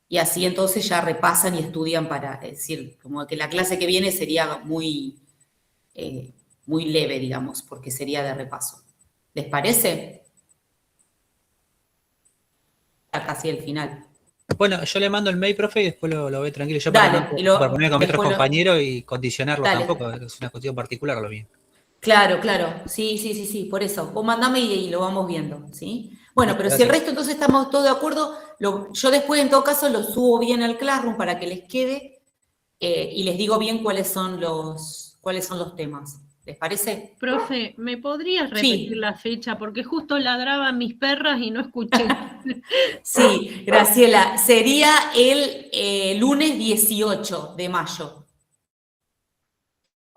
y así entonces ya repasan y estudian para, es decir, como que la clase que viene sería muy leve, digamos, porque sería de repaso. ¿Les parece? Ya casi el final. Bueno, yo le mando el mail, profe, y después lo veo tranquilo. Yo para Dale, no superponerme con mis otros después compañeros y condicionarlo dale. tampoco, es una cuestión particular lo mío. Claro, sí, por eso. Vos mandame y lo vamos viendo, ¿sí? Bueno, Listo, pero si el gracias. resto entonces estamos todos de acuerdo, yo después en todo caso lo subo bien al Classroom para que les quede y les digo bien cuáles son los temas. ¿Les parece? Profe, ¿me podrías repetir Sí. la fecha? Porque justo ladraban mis perras y no escuché. Sí, Graciela, sería el lunes 18 de mayo.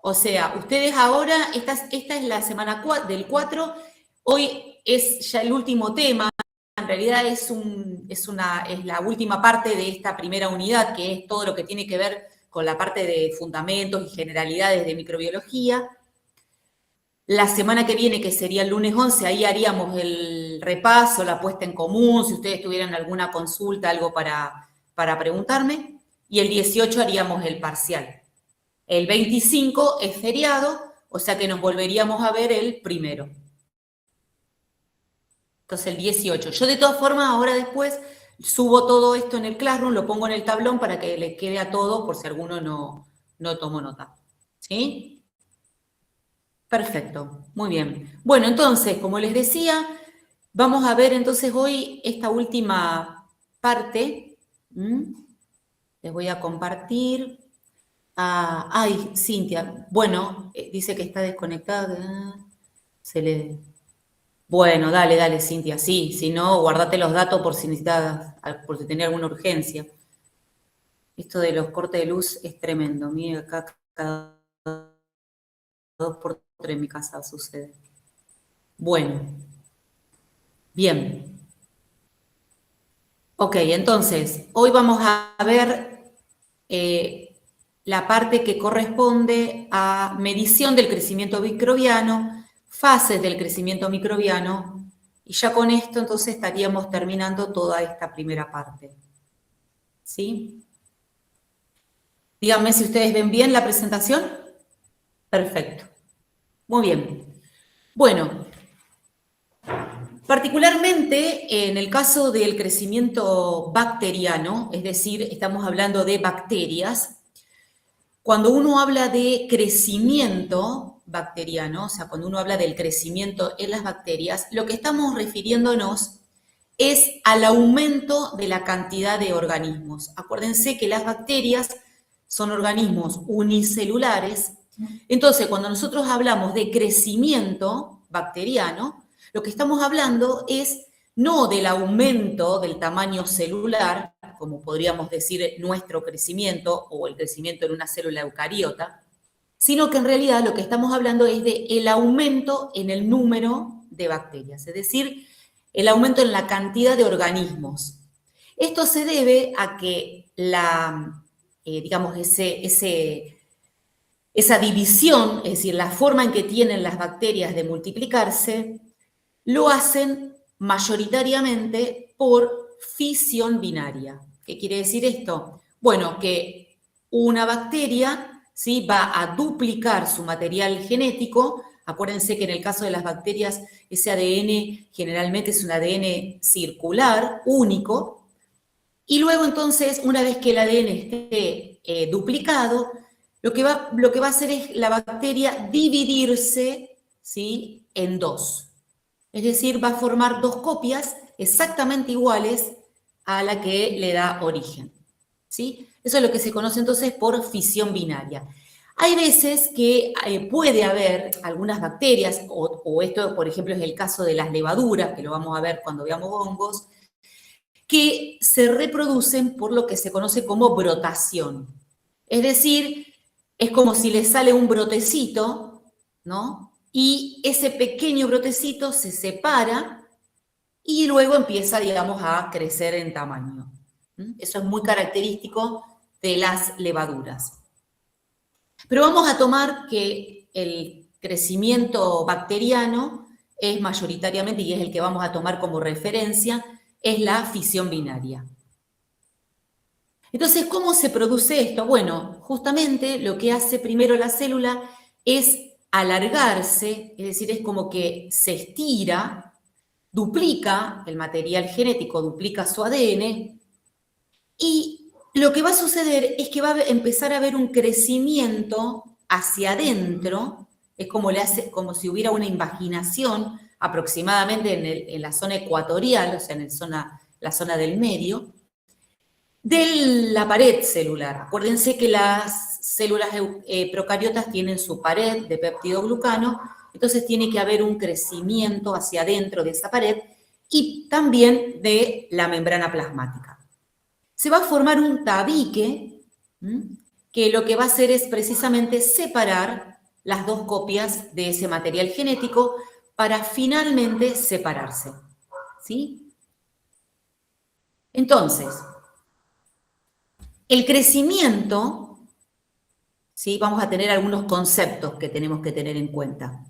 O sea, ustedes ahora, esta es la semana del 4, hoy es ya el último tema, en realidad es la última parte de esta primera unidad, que es todo lo que tiene que ver con la parte de fundamentos y generalidades de microbiología. La semana que viene, que sería el lunes 11, ahí haríamos el repaso, la puesta en común, si ustedes tuvieran alguna consulta, algo para preguntarme, y el 18 haríamos el parcial. El 25 es feriado, o sea que nos volveríamos a ver el 1. Entonces el 18. Yo de todas formas ahora después subo todo esto en el Classroom, lo pongo en el tablón para que le quede a todos por si alguno no tomó nota. ¿Sí? Perfecto, muy bien. Bueno, entonces, como les decía, vamos a ver entonces hoy esta última parte. Les voy a compartir. Ay, Cintia, bueno, dice que está desconectada. Bueno, dale, Cintia, sí, si no, guardate los datos por si necesitas, por si tenés alguna urgencia. Esto de los cortes de luz es tremendo. Mire, acá cada 2 por 3 en mi casa sucede. Bueno, bien. Ok, entonces, hoy vamos a ver la parte que corresponde a medición del crecimiento microbiano, fases del crecimiento microbiano, y ya con esto entonces estaríamos terminando toda esta primera parte. ¿Sí? Díganme si ustedes ven bien la presentación. Perfecto. Muy bien. Bueno, particularmente en el caso del crecimiento bacteriano, es decir, estamos hablando de bacterias, cuando uno habla de crecimiento bacteriano, o sea, cuando uno habla del crecimiento en las bacterias, lo que estamos refiriéndonos es al aumento de la cantidad de organismos. Acuérdense que las bacterias son organismos unicelulares. Entonces, cuando nosotros hablamos de crecimiento bacteriano, lo que estamos hablando es no del aumento del tamaño celular, como podríamos decir nuestro crecimiento o el crecimiento en una célula eucariota, sino que en realidad lo que estamos hablando es del aumento en el número de bacterias, es decir, el aumento en la cantidad de organismos. Esto se debe a que digamos, esa división, es decir, la forma en que tienen las bacterias de multiplicarse, lo hacen mayoritariamente por fisión binaria. ¿Qué quiere decir esto? Bueno, que una bacteria, ¿sí?, va a duplicar su material genético. Acuérdense que en el caso de las bacterias, ese ADN generalmente es un ADN circular, único, y luego entonces, una vez que el ADN esté duplicado, lo que va a hacer es la bacteria dividirse, ¿sí?, en 2. Es decir, va a formar 2 copias exactamente iguales a la que le da origen. ¿Sí? Eso es lo que se conoce entonces por fisión binaria. Hay veces que puede haber algunas bacterias, o esto, por ejemplo, es el caso de las levaduras, que lo vamos a ver cuando veamos hongos, que se reproducen por lo que se conoce como brotación. Es decir, es como si le sale un brotecito, ¿no? Y ese pequeño brotecito se separa y luego empieza, digamos, a crecer en tamaño. Eso es muy característico de las levaduras. Pero vamos a tomar que el crecimiento bacteriano es mayoritariamente, y es el que vamos a tomar como referencia, es la fisión binaria. Entonces, ¿cómo se produce esto? Bueno, justamente lo que hace primero la célula es alargarse, es decir, es como que se estira, duplica el material genético, duplica su ADN, y lo que va a suceder es que va a empezar a haber un crecimiento hacia adentro, es como, como si hubiera una invaginación aproximadamente en la zona ecuatorial, o sea, la zona del medio, de la pared celular. Acuérdense que las células procariotas tienen su pared de peptidoglucano, entonces tiene que haber un crecimiento hacia adentro de esa pared y también de la membrana plasmática. Se va a formar un tabique, que lo que va a hacer es precisamente separar las dos copias de ese material genético para finalmente separarse, ¿sí? Entonces, el crecimiento, ¿sí? Vamos a tener algunos conceptos que tenemos que tener en cuenta.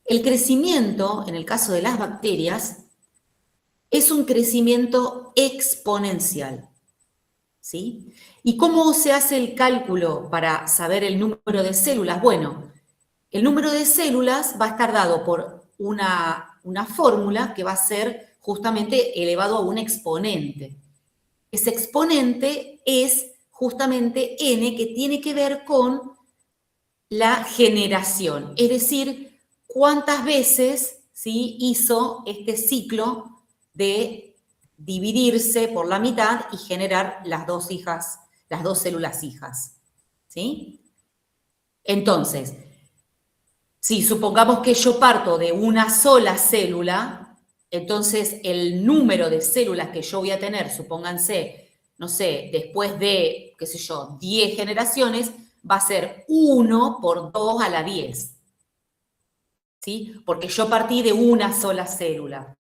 El crecimiento, en el caso de las bacterias, es un crecimiento exponencial, ¿sí? ¿Y cómo se hace el cálculo para saber el número de células? Bueno, el número de células va a estar dado por una fórmula que va a ser justamente elevado a un exponente. Ese exponente es justamente n, que tiene que ver con la generación, es decir, cuántas veces, ¿sí?, hizo este ciclo de dividirse por la mitad y generar las dos células hijas, ¿sí? Entonces, si supongamos que yo parto de una sola célula, entonces el número de células que yo voy a tener, supónganse, no sé, después de, qué sé yo, 10 generaciones, va a ser 1 por 2 a la 10, ¿sí? Porque yo partí de una sola célula.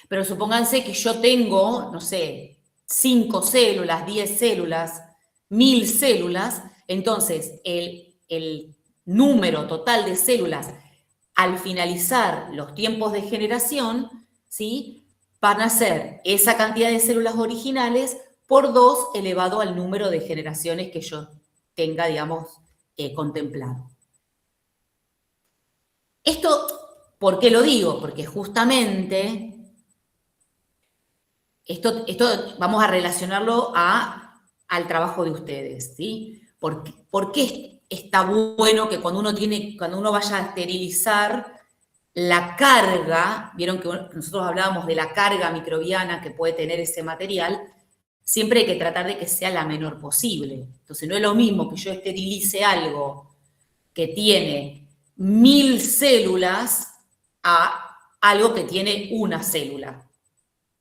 Pero supónganse que yo tengo, no sé, 5 células, 10 células, 1000 células, entonces el número total de células al finalizar los tiempos de generación, ¿sí?, van a ser esa cantidad de células originales por 2 elevado al número de generaciones que yo tenga, digamos, contemplado. Esto, ¿por qué lo digo? Porque justamente esto vamos a relacionarlo al trabajo de ustedes, ¿sí? ¿Por qué está bueno que cuando uno vaya a esterilizar la carga, vieron que nosotros hablábamos de la carga microbiana que puede tener ese material, siempre hay que tratar de que sea la menor posible. Entonces no es lo mismo que yo esterilice algo que tiene 1000 células a algo que tiene una célula,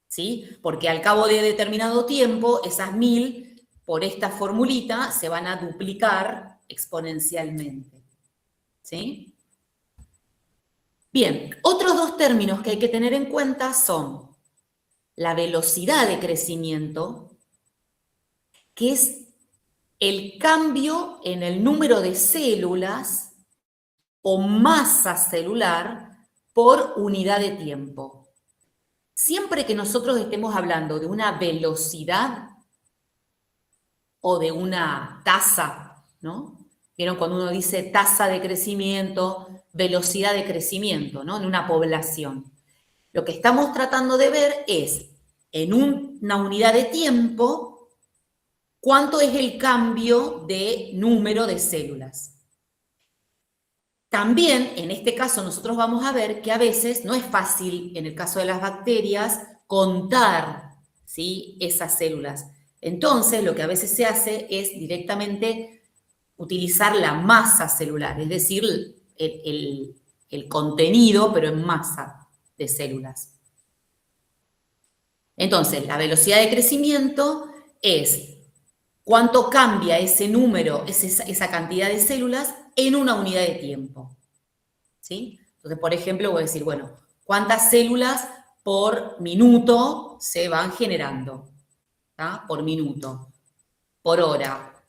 ¿sí? Porque al cabo de determinado tiempo, esas 1000, por esta formulita, se van a duplicar exponencialmente, ¿sí? Bien, otros dos términos que hay que tener en cuenta son la velocidad de crecimiento, que es el cambio en el número de células o masa celular por unidad de tiempo. Siempre que nosotros estemos hablando de una velocidad o de una tasa, ¿no? ¿Vieron cuando uno dice tasa de crecimiento, velocidad de crecimiento, ¿no?, en una población? Lo que estamos tratando de ver es, en una unidad de tiempo, cuánto es el cambio de número de células. También, en este caso, nosotros vamos a ver que a veces no es fácil, en el caso de las bacterias, contar, ¿sí?, esas células. Entonces, lo que a veces se hace es directamente utilizar la masa celular, es decir, el contenido, pero en masa de células. Entonces, la velocidad de crecimiento es cuánto cambia ese número, esa cantidad de células en una unidad de tiempo, ¿sí? Entonces, por ejemplo, voy a decir, bueno, ¿cuántas células por minuto se van generando? ¿Tá? Por minuto, por hora,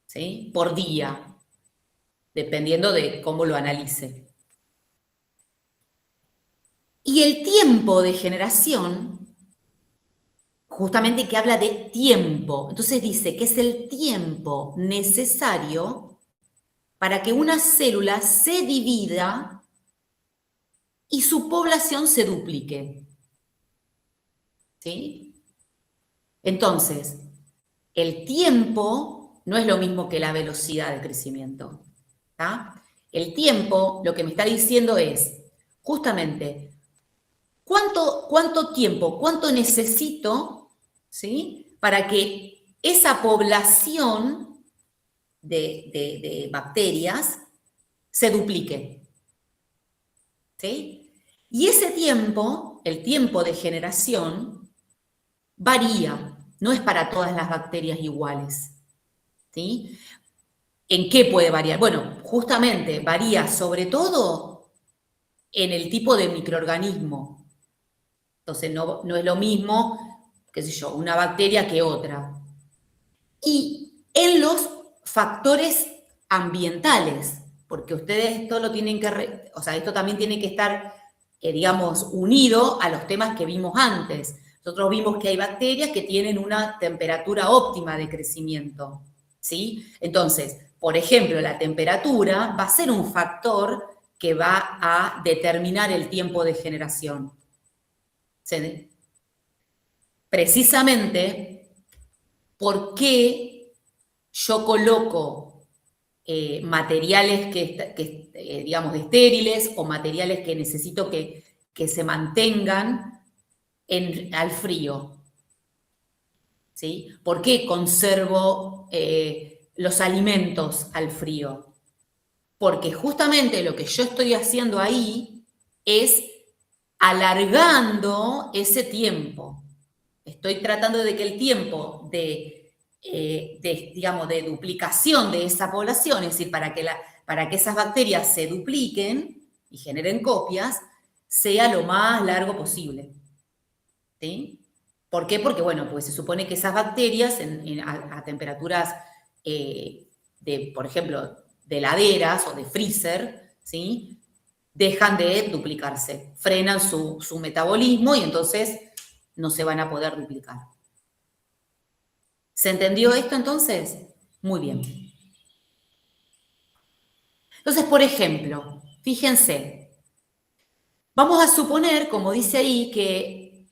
¿sí?, por día, dependiendo de cómo lo analice. Y el tiempo de generación justamente que habla de tiempo. Entonces dice que es el tiempo necesario para que una célula se divida y su población se duplique. ¿Sí? Entonces, el tiempo no es lo mismo que la velocidad de crecimiento. ¿Tá? El tiempo lo que me está diciendo es, justamente, ¿cuánto tiempo, cuánto necesito, ¿sí? Para que esa población de bacterias se duplique? ¿Sí? Y ese tiempo, el tiempo de generación, varía, no es para todas las bacterias iguales. ¿Sí? ¿En qué puede variar? Bueno, justamente varía sobre todo en el tipo de microorganismo. Entonces no es lo mismo, qué sé yo, una bacteria que otra. Y en los factores ambientales, porque ustedes esto lo tienen que, o sea, esto también tiene que estar, digamos, unido a los temas que vimos antes. Nosotros vimos que hay bacterias que tienen una temperatura óptima de crecimiento, ¿sí? Entonces, por ejemplo, la temperatura va a ser un factor que va a determinar el tiempo de generación. ¿Sí? Precisamente, ¿por qué yo coloco materiales digamos, estériles o materiales que necesito que se mantengan al frío? ¿Sí? ¿Por qué conservo los alimentos al frío? Porque justamente lo que yo estoy haciendo ahí es alargando ese tiempo. Estoy tratando de que el tiempo digamos, de duplicación de esa población, es decir, para que esas bacterias se dupliquen y generen copias, sea lo más largo posible. ¿Sí? ¿Por qué? Porque, bueno, pues se supone que esas bacterias a temperaturas, por ejemplo, de heladeras o de freezer, ¿sí? Dejan de duplicarse, frenan su metabolismo y entonces no se van a poder duplicar. ¿Se entendió esto entonces? Muy bien. Entonces, por ejemplo, fíjense, vamos a suponer, como dice ahí, que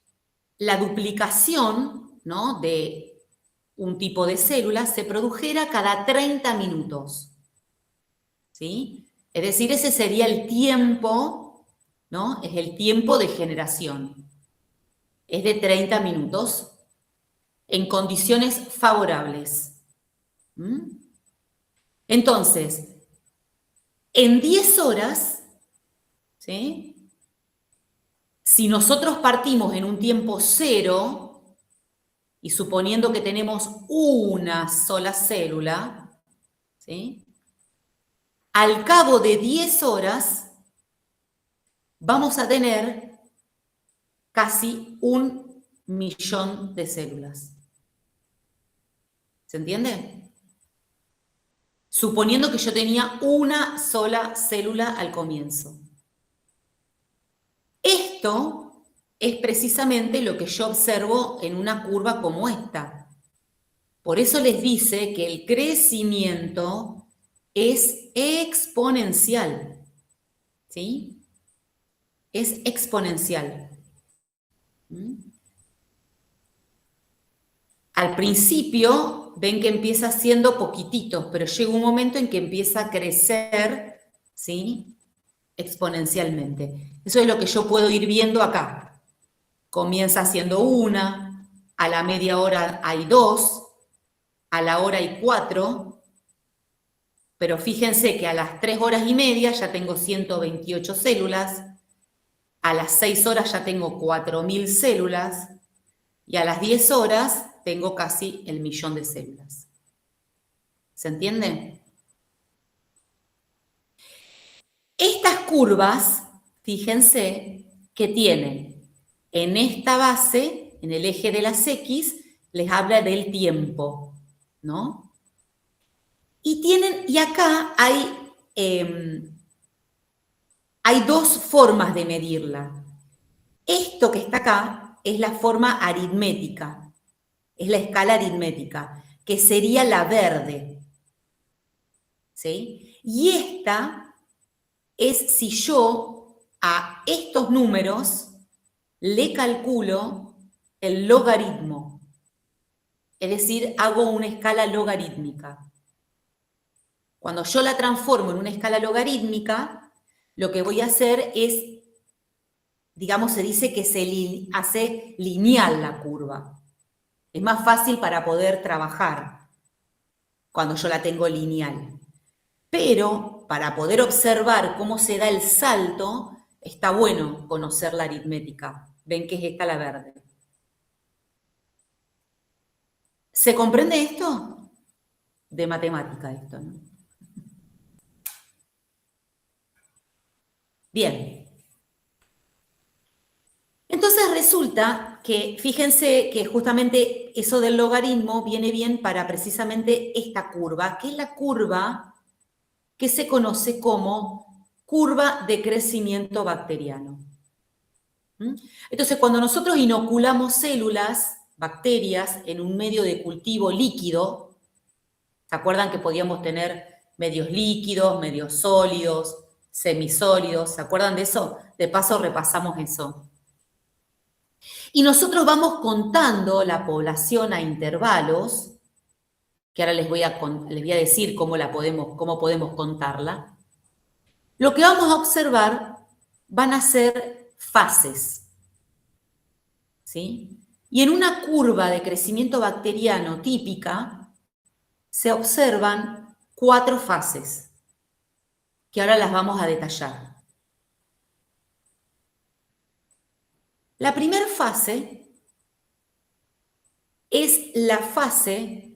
la duplicación, ¿no?, de un tipo de célula se produjera cada 30 minutos. ¿Sí? Es decir, ese sería el tiempo, ¿no? Es el tiempo de generación. Es de 30 minutos en condiciones favorables. ¿Mm? Entonces, en 10 horas, ¿sí?, si nosotros partimos en un tiempo cero y suponiendo que tenemos una sola célula, ¿sí?, al cabo de 10 horas vamos a tener casi 1.000.000 de células. ¿Se entiende? Suponiendo que yo tenía una sola célula al comienzo. Esto es precisamente lo que yo observo en una curva como esta. Por eso les dice que el crecimiento es exponencial. ¿Sí? Es exponencial. ¿Mm? Al principio ven que empieza siendo poquititos, pero llega un momento en que empieza a crecer, ¿sí?, exponencialmente. Eso es lo que yo puedo ir viendo acá. Comienza siendo una, a la media hora hay 2, a la hora hay 4, pero fíjense que a las 3 horas y media ya tengo 128 células, a las 6 horas ya tengo 4.000 células, y a las 10 horas tengo casi 1.000.000 de células. ¿Se entiende? Estas curvas, fíjense, que tienen en esta base, en el eje de las X, les habla del tiempo, ¿no? Y acá hay dos formas de medirla. Esto que está acá es la forma aritmética. es la escala aritmética, que sería la verde. ¿Sí? Y esta es si yo a estos números le calculo el logaritmo. Es decir, hago una escala logarítmica. Cuando yo la transformo en una escala logarítmica, lo que voy a hacer es, digamos, se dice que se hace lineal la curva. Es más fácil para poder trabajar cuando yo la tengo lineal. Pero para poder observar cómo se da el salto, está bueno conocer la aritmética. Ven que es esta la verde. ¿Se comprende esto? De matemática esto, ¿no? Bien. Entonces resulta que, fíjense que justamente eso del logaritmo viene bien para precisamente esta curva, que es la curva que se conoce como curva de crecimiento bacteriano. Entonces, cuando nosotros inoculamos células, bacterias, en un medio de cultivo líquido, ¿se acuerdan que podíamos tener medios líquidos, medios sólidos, semisólidos? ¿Se acuerdan de eso? De paso repasamos eso. Y nosotros vamos contando la población a intervalos, que ahora les voy a decir cómo podemos contarla. Lo que vamos a observar van a ser fases, ¿sí? Y en una curva de crecimiento bacteriano típica se observan 4 fases, que ahora las vamos a detallar. La primera fase es la fase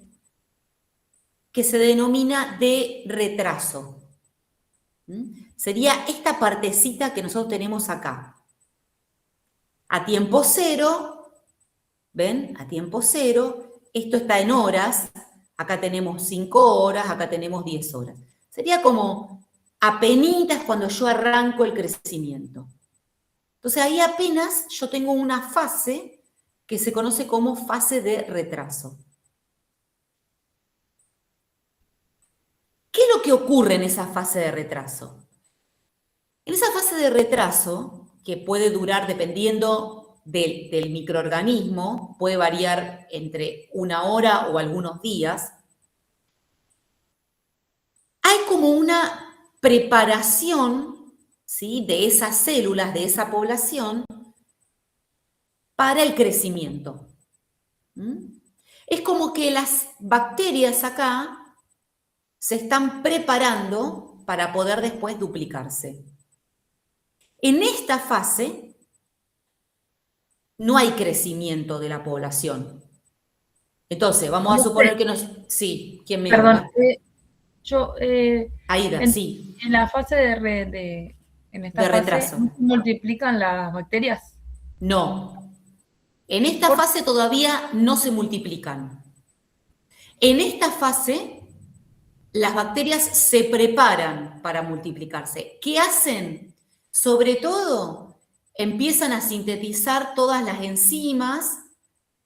que se denomina de retraso. Sería esta partecita que nosotros tenemos acá. A tiempo cero, ¿ven? A tiempo cero, esto está en horas, acá tenemos 5 horas, acá tenemos 10 horas. Sería como apenitas cuando yo arranco el crecimiento. Entonces ahí apenas yo tengo una fase que se conoce como fase de retraso. ¿Qué es lo que ocurre en esa fase de retraso? En esa fase de retraso, que puede durar dependiendo del microorganismo, puede variar entre 1 hora o algunos días, hay como una preparación, ¿sí?, de esas células, de esa población, para el crecimiento. Es como que las bacterias acá se están preparando para poder después duplicarse. En esta fase no hay crecimiento de la población. Entonces, vamos a suponer que nos... Sí, ¿quién me habla? Perdón, Aida, sí. En la fase de retraso. ¿No se multiplican las bacterias? No. En esta fase todavía no se multiplican. En esta fase, las bacterias se preparan para multiplicarse. ¿Qué hacen? Sobre todo, empiezan a sintetizar todas las enzimas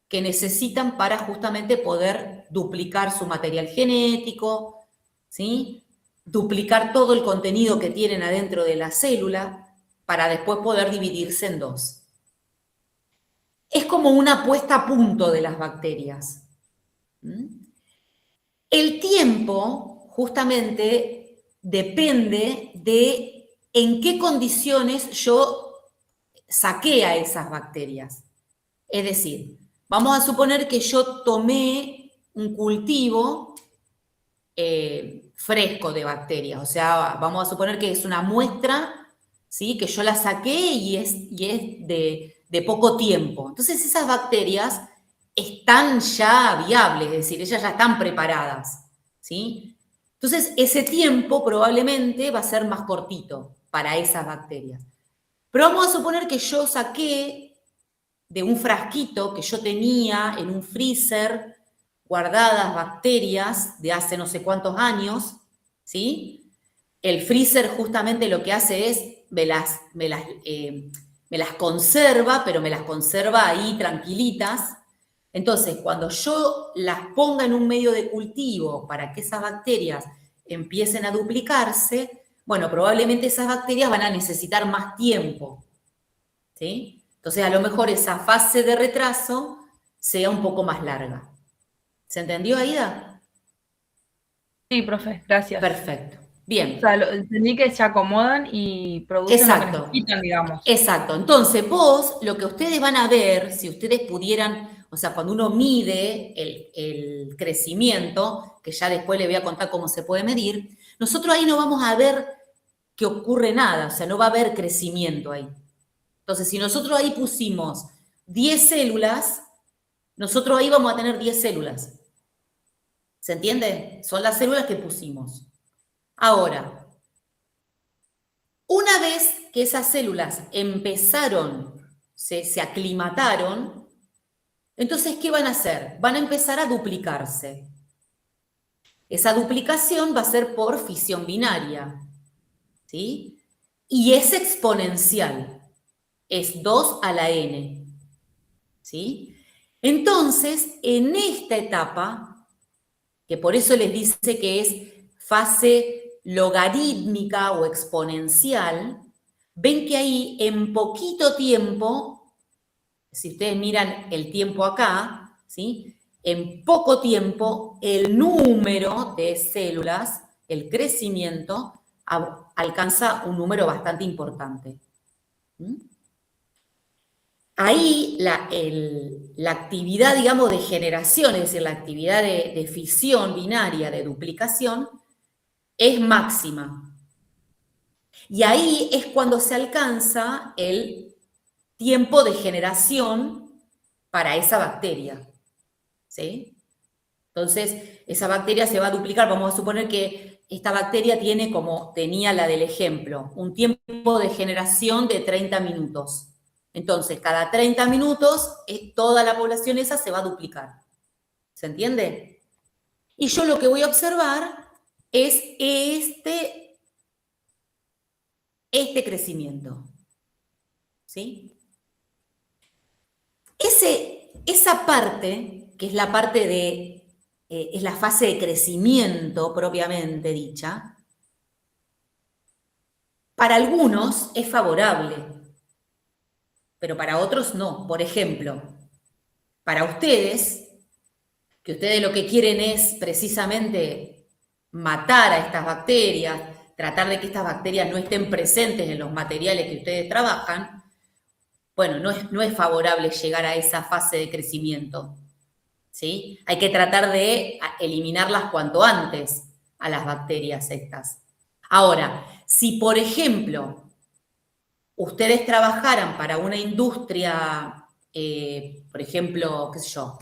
que necesitan para justamente poder duplicar su material genético, ¿sí?, duplicar todo el contenido que tienen adentro de la célula para después poder dividirse en 2. Es como una puesta a punto de las bacterias. El tiempo, justamente, depende de en qué condiciones yo saqué a esas bacterias. Es decir, vamos a suponer que yo tomé un cultivo fresco de bacterias, o sea, vamos a suponer que es una muestra, ¿sí?, que yo la saqué y es de poco tiempo. Entonces esas bacterias están ya viables, es decir, ellas ya están preparadas, ¿sí? Entonces ese tiempo probablemente va a ser más cortito para esas bacterias. Pero vamos a suponer que yo saqué de un frasquito que yo tenía en un freezer guardadas bacterias de hace no sé cuántos años, ¿sí? El freezer justamente lo que hace es, me las conserva, pero me las conserva ahí tranquilitas, Entonces, cuando yo las ponga en un medio de cultivo para que esas bacterias empiecen a duplicarse, bueno, probablemente esas bacterias van a necesitar más tiempo, ¿sí? Entonces, a lo mejor esa fase de retraso sea un poco más larga. ¿Se entendió, Aida? Sí, profe, gracias. Perfecto. Bien. O sea, entendí que se acomodan y producen lo que necesitan, digamos. Exacto. Entonces, vos, lo que ustedes van a ver, si ustedes pudieran, o sea, cuando uno mide el crecimiento, que ya después le voy a contar cómo se puede medir, nosotros ahí no vamos a ver que ocurre nada, o sea, no va a haber crecimiento ahí. Entonces, si nosotros ahí pusimos 10 células, nosotros ahí vamos a tener 10 células. ¿Se entiende? Son las células que pusimos. Ahora, una vez que esas células empezaron, se aclimataron, entonces, ¿qué van a hacer? Van a empezar a duplicarse. Esa duplicación va a ser por fisión binaria, ¿sí? Y es exponencial, es 2 a la n, ¿sí? Entonces, en esta etapa, que por eso les dice que es fase logarítmica o exponencial, ven que ahí en poquito tiempo, si ustedes miran el tiempo acá, ¿sí? En poco tiempo el número de células, el crecimiento, alcanza un número bastante importante. ¿Mm? Ahí la actividad, digamos, de generación, es decir, la actividad de fisión binaria, de duplicación, es máxima. Y ahí es cuando se alcanza el tiempo de generación para esa bacteria, ¿sí? Entonces, esa bacteria se va a duplicar, vamos a suponer que esta bacteria tiene, como tenía la del ejemplo, un tiempo de generación de 30 minutos. Entonces, cada 30 minutos, toda la población esa se va a duplicar. ¿Se entiende? Y yo lo que voy a observar es este crecimiento. ¿Sí? Esa parte, que es la parte es la fase de crecimiento propiamente dicha, para algunos es favorable, pero para otros no. Por ejemplo, para ustedes, que ustedes lo que quieren es precisamente matar a estas bacterias, tratar de que estas bacterias no estén presentes en los materiales que ustedes trabajan, bueno, no es favorable llegar a esa fase de crecimiento, ¿sí? Hay que tratar de eliminarlas cuanto antes a las bacterias estas. Ahora, si por ejemplo ustedes trabajaran para una industria, por ejemplo, qué sé yo,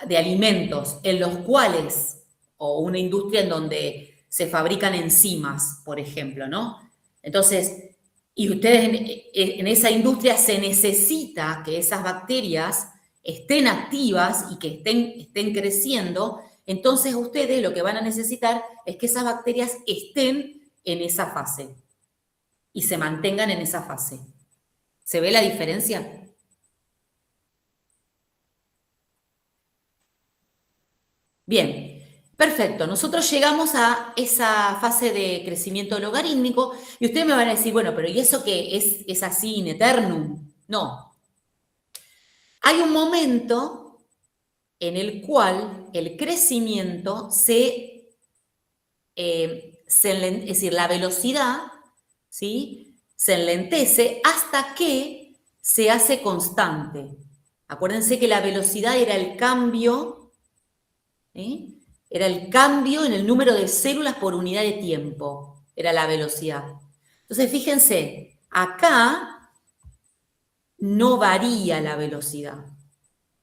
de alimentos, en los cuales, o una industria en donde se fabrican enzimas, por ejemplo, ¿no? Entonces, y ustedes en esa industria se necesita que esas bacterias estén activas y que estén creciendo, entonces ustedes lo que van a necesitar es que esas bacterias estén en esa fase y se mantengan en esa fase. ¿Se ve la diferencia? Bien, perfecto. Nosotros llegamos a esa fase de crecimiento logarítmico y ustedes me van a decir, bueno, pero ¿y eso qué? ¿Es así in eternum? No. Hay un momento en el cual el crecimiento es decir, la velocidad, ¿sí? Se enlentece hasta que se hace constante. Acuérdense que la velocidad era el cambio, ¿sí? Era el cambio en el número de células por unidad de tiempo, era la velocidad. Entonces, fíjense, acá no varía la velocidad.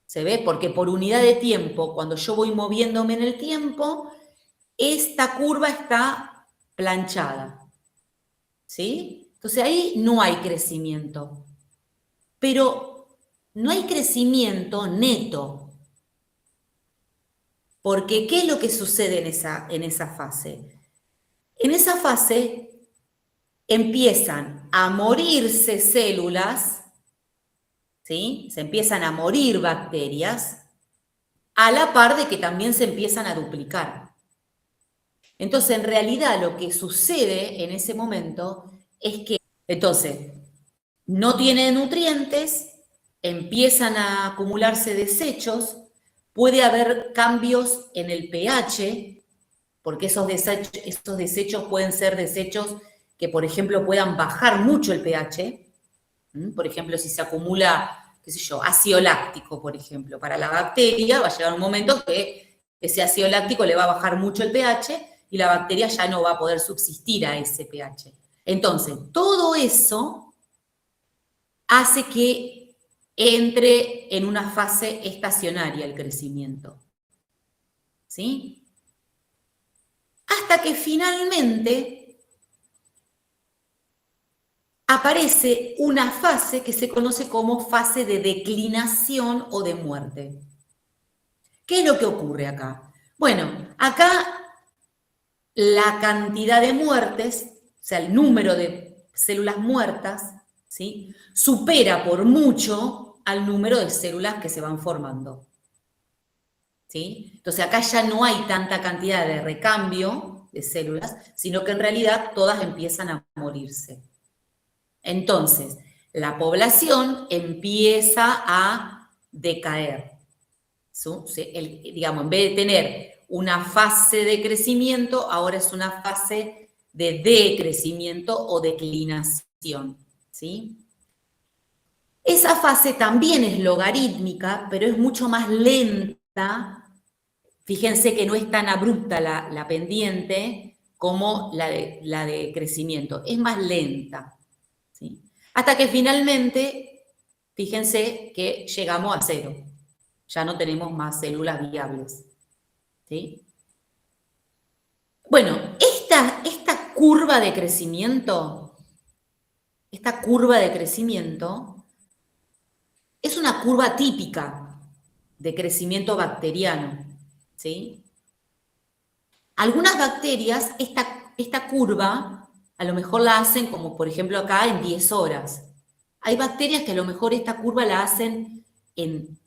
¿Se ve? Porque por unidad de tiempo, cuando yo voy moviéndome en el tiempo, esta curva está planchada. ¿Sí? Entonces ahí no hay crecimiento. Pero no hay crecimiento neto. Porque ¿qué es lo que sucede en esa fase? En esa fase empiezan a morirse células, ¿sí? Se empiezan a morir bacterias, a la par de que también se empiezan a duplicar. Entonces, en realidad, lo que sucede en ese momento es que, entonces, no tiene nutrientes, empiezan a acumularse desechos, puede haber cambios en el pH, porque esos desechos pueden ser desechos que, por ejemplo, puedan bajar mucho el pH. Por ejemplo, si se acumula, qué sé yo, ácido láctico, por ejemplo, para la bacteria, va a llegar un momento que ese ácido láctico le va a bajar mucho el pH y la bacteria ya no va a poder subsistir a ese pH. Entonces, todo eso hace que entre en una fase estacionaria el crecimiento. ¿Sí? Hasta que finalmente aparece una fase que se conoce como fase de declinación o de muerte. ¿Qué es lo que ocurre acá? Bueno, acá la cantidad de muertes, o sea, el número de células muertas, ¿sí?, supera por mucho al número de células que se van formando. ¿Sí? Entonces acá ya no hay tanta cantidad de recambio de células, sino que en realidad todas empiezan a morirse. Entonces, la población empieza a decaer. Digamos, en vez de tener una fase de crecimiento, ahora es una fase de decrecimiento o declinación. ¿Sí? Esa fase también es logarítmica, pero es mucho más lenta. Fíjense que no es tan abrupta la pendiente como la de crecimiento, es más lenta. ¿Sí? Hasta que finalmente, fíjense que llegamos a cero. Ya no tenemos más células viables. ¿Sí? Bueno, esta curva de crecimiento, es una curva típica de crecimiento bacteriano. ¿Sí? Algunas bacterias, esta curva, a lo mejor la hacen, como por ejemplo acá, en 10 horas. Hay bacterias que a lo mejor esta curva la hacen en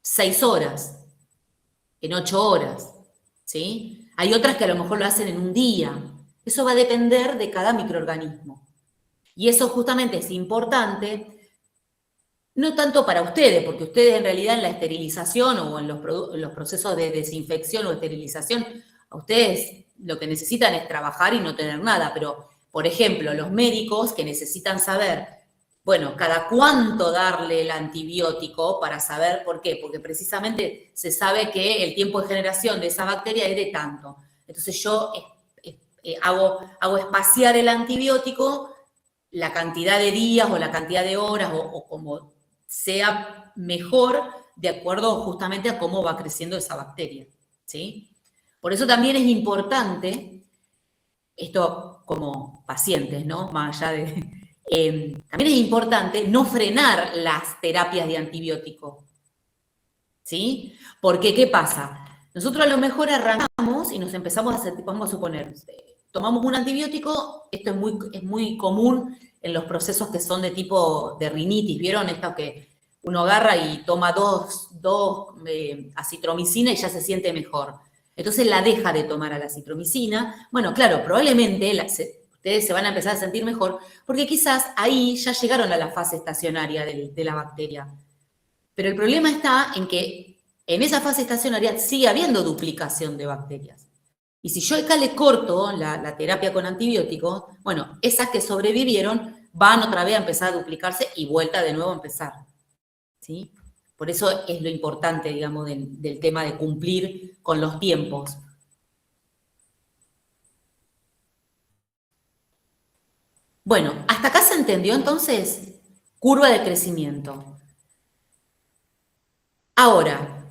6 horas, en 8 horas, ¿sí? Hay otras que a lo mejor lo hacen en un día. Eso va a depender de cada microorganismo. Y eso justamente es importante, no tanto para ustedes, porque ustedes en realidad en la esterilización o en los procesos de desinfección o esterilización, a ustedes lo que necesitan es trabajar y no tener nada, pero, por ejemplo, los médicos que necesitan saber, bueno, cada cuánto darle el antibiótico para saber por qué, porque precisamente se sabe que el tiempo de generación de esa bacteria es de tanto. Entonces yo hago espaciar el antibiótico la cantidad de días o la cantidad de horas o como sea mejor de acuerdo justamente a cómo va creciendo esa bacteria, ¿sí? Por eso también es importante, esto como pacientes, ¿no? Más allá de... también es importante no frenar las terapias de antibiótico, ¿sí? Porque, ¿qué pasa? Nosotros a lo mejor arrancamos y nos empezamos a hacer, vamos a suponer, tomamos un antibiótico, esto es muy común en los procesos que son de tipo de rinitis, ¿vieron? Esto que uno agarra y toma dos acitromicina y ya se siente mejor. Entonces la deja de tomar a la acitromicina. Bueno, claro, probablemente ustedes se van a empezar a sentir mejor porque quizás ahí ya llegaron a la fase estacionaria de la bacteria. Pero el problema está en que en esa fase estacionaria sigue habiendo duplicación de bacterias. Y si yo acá le corto la terapia con antibióticos, bueno, esas que sobrevivieron van otra vez a empezar a duplicarse y vuelta de nuevo a empezar. ¿Sí? Por eso es lo importante, digamos, del tema de cumplir con los tiempos. Bueno, hasta acá se entendió entonces, curva de crecimiento. Ahora,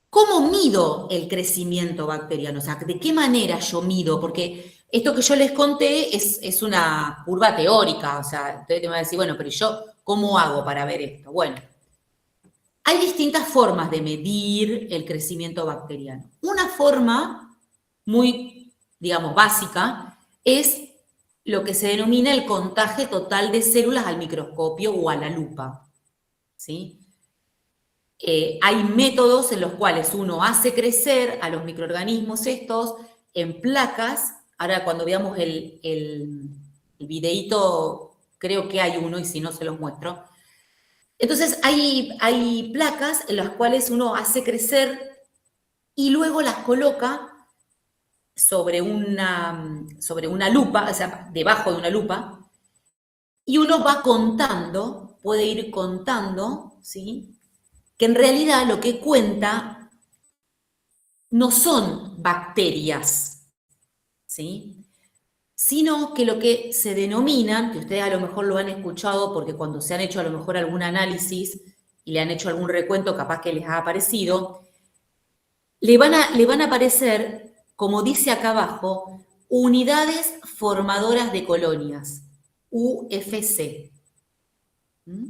¿cómo mido el crecimiento bacteriano? O sea, ¿de qué manera yo mido? Porque esto que yo les conté es una curva teórica, o sea, ustedes te van a decir, bueno, pero yo, ¿cómo hago para ver esto? Bueno, hay distintas formas de medir el crecimiento bacteriano. Una forma muy, digamos, básica es lo que se denomina el contaje total de células al microscopio o a la lupa, ¿sí? hay métodos en los cuales uno hace crecer a los microorganismos estos en placas. Ahora cuando veamos el videíto, creo que hay uno y si no se los muestro. Entonces hay placas en las cuales uno hace crecer y luego las coloca sobre una lupa, o sea, debajo de una lupa, y uno va contando, puede ir contando, ¿sí? Que en realidad lo que cuenta no son bacterias, ¿sí? Sino que lo que se denominan, que ustedes a lo mejor lo han escuchado porque cuando se han hecho a lo mejor algún análisis y le han hecho algún recuento, capaz que les ha aparecido, le van a aparecer, como dice acá abajo, unidades formadoras de colonias, UFC. ¿Mm?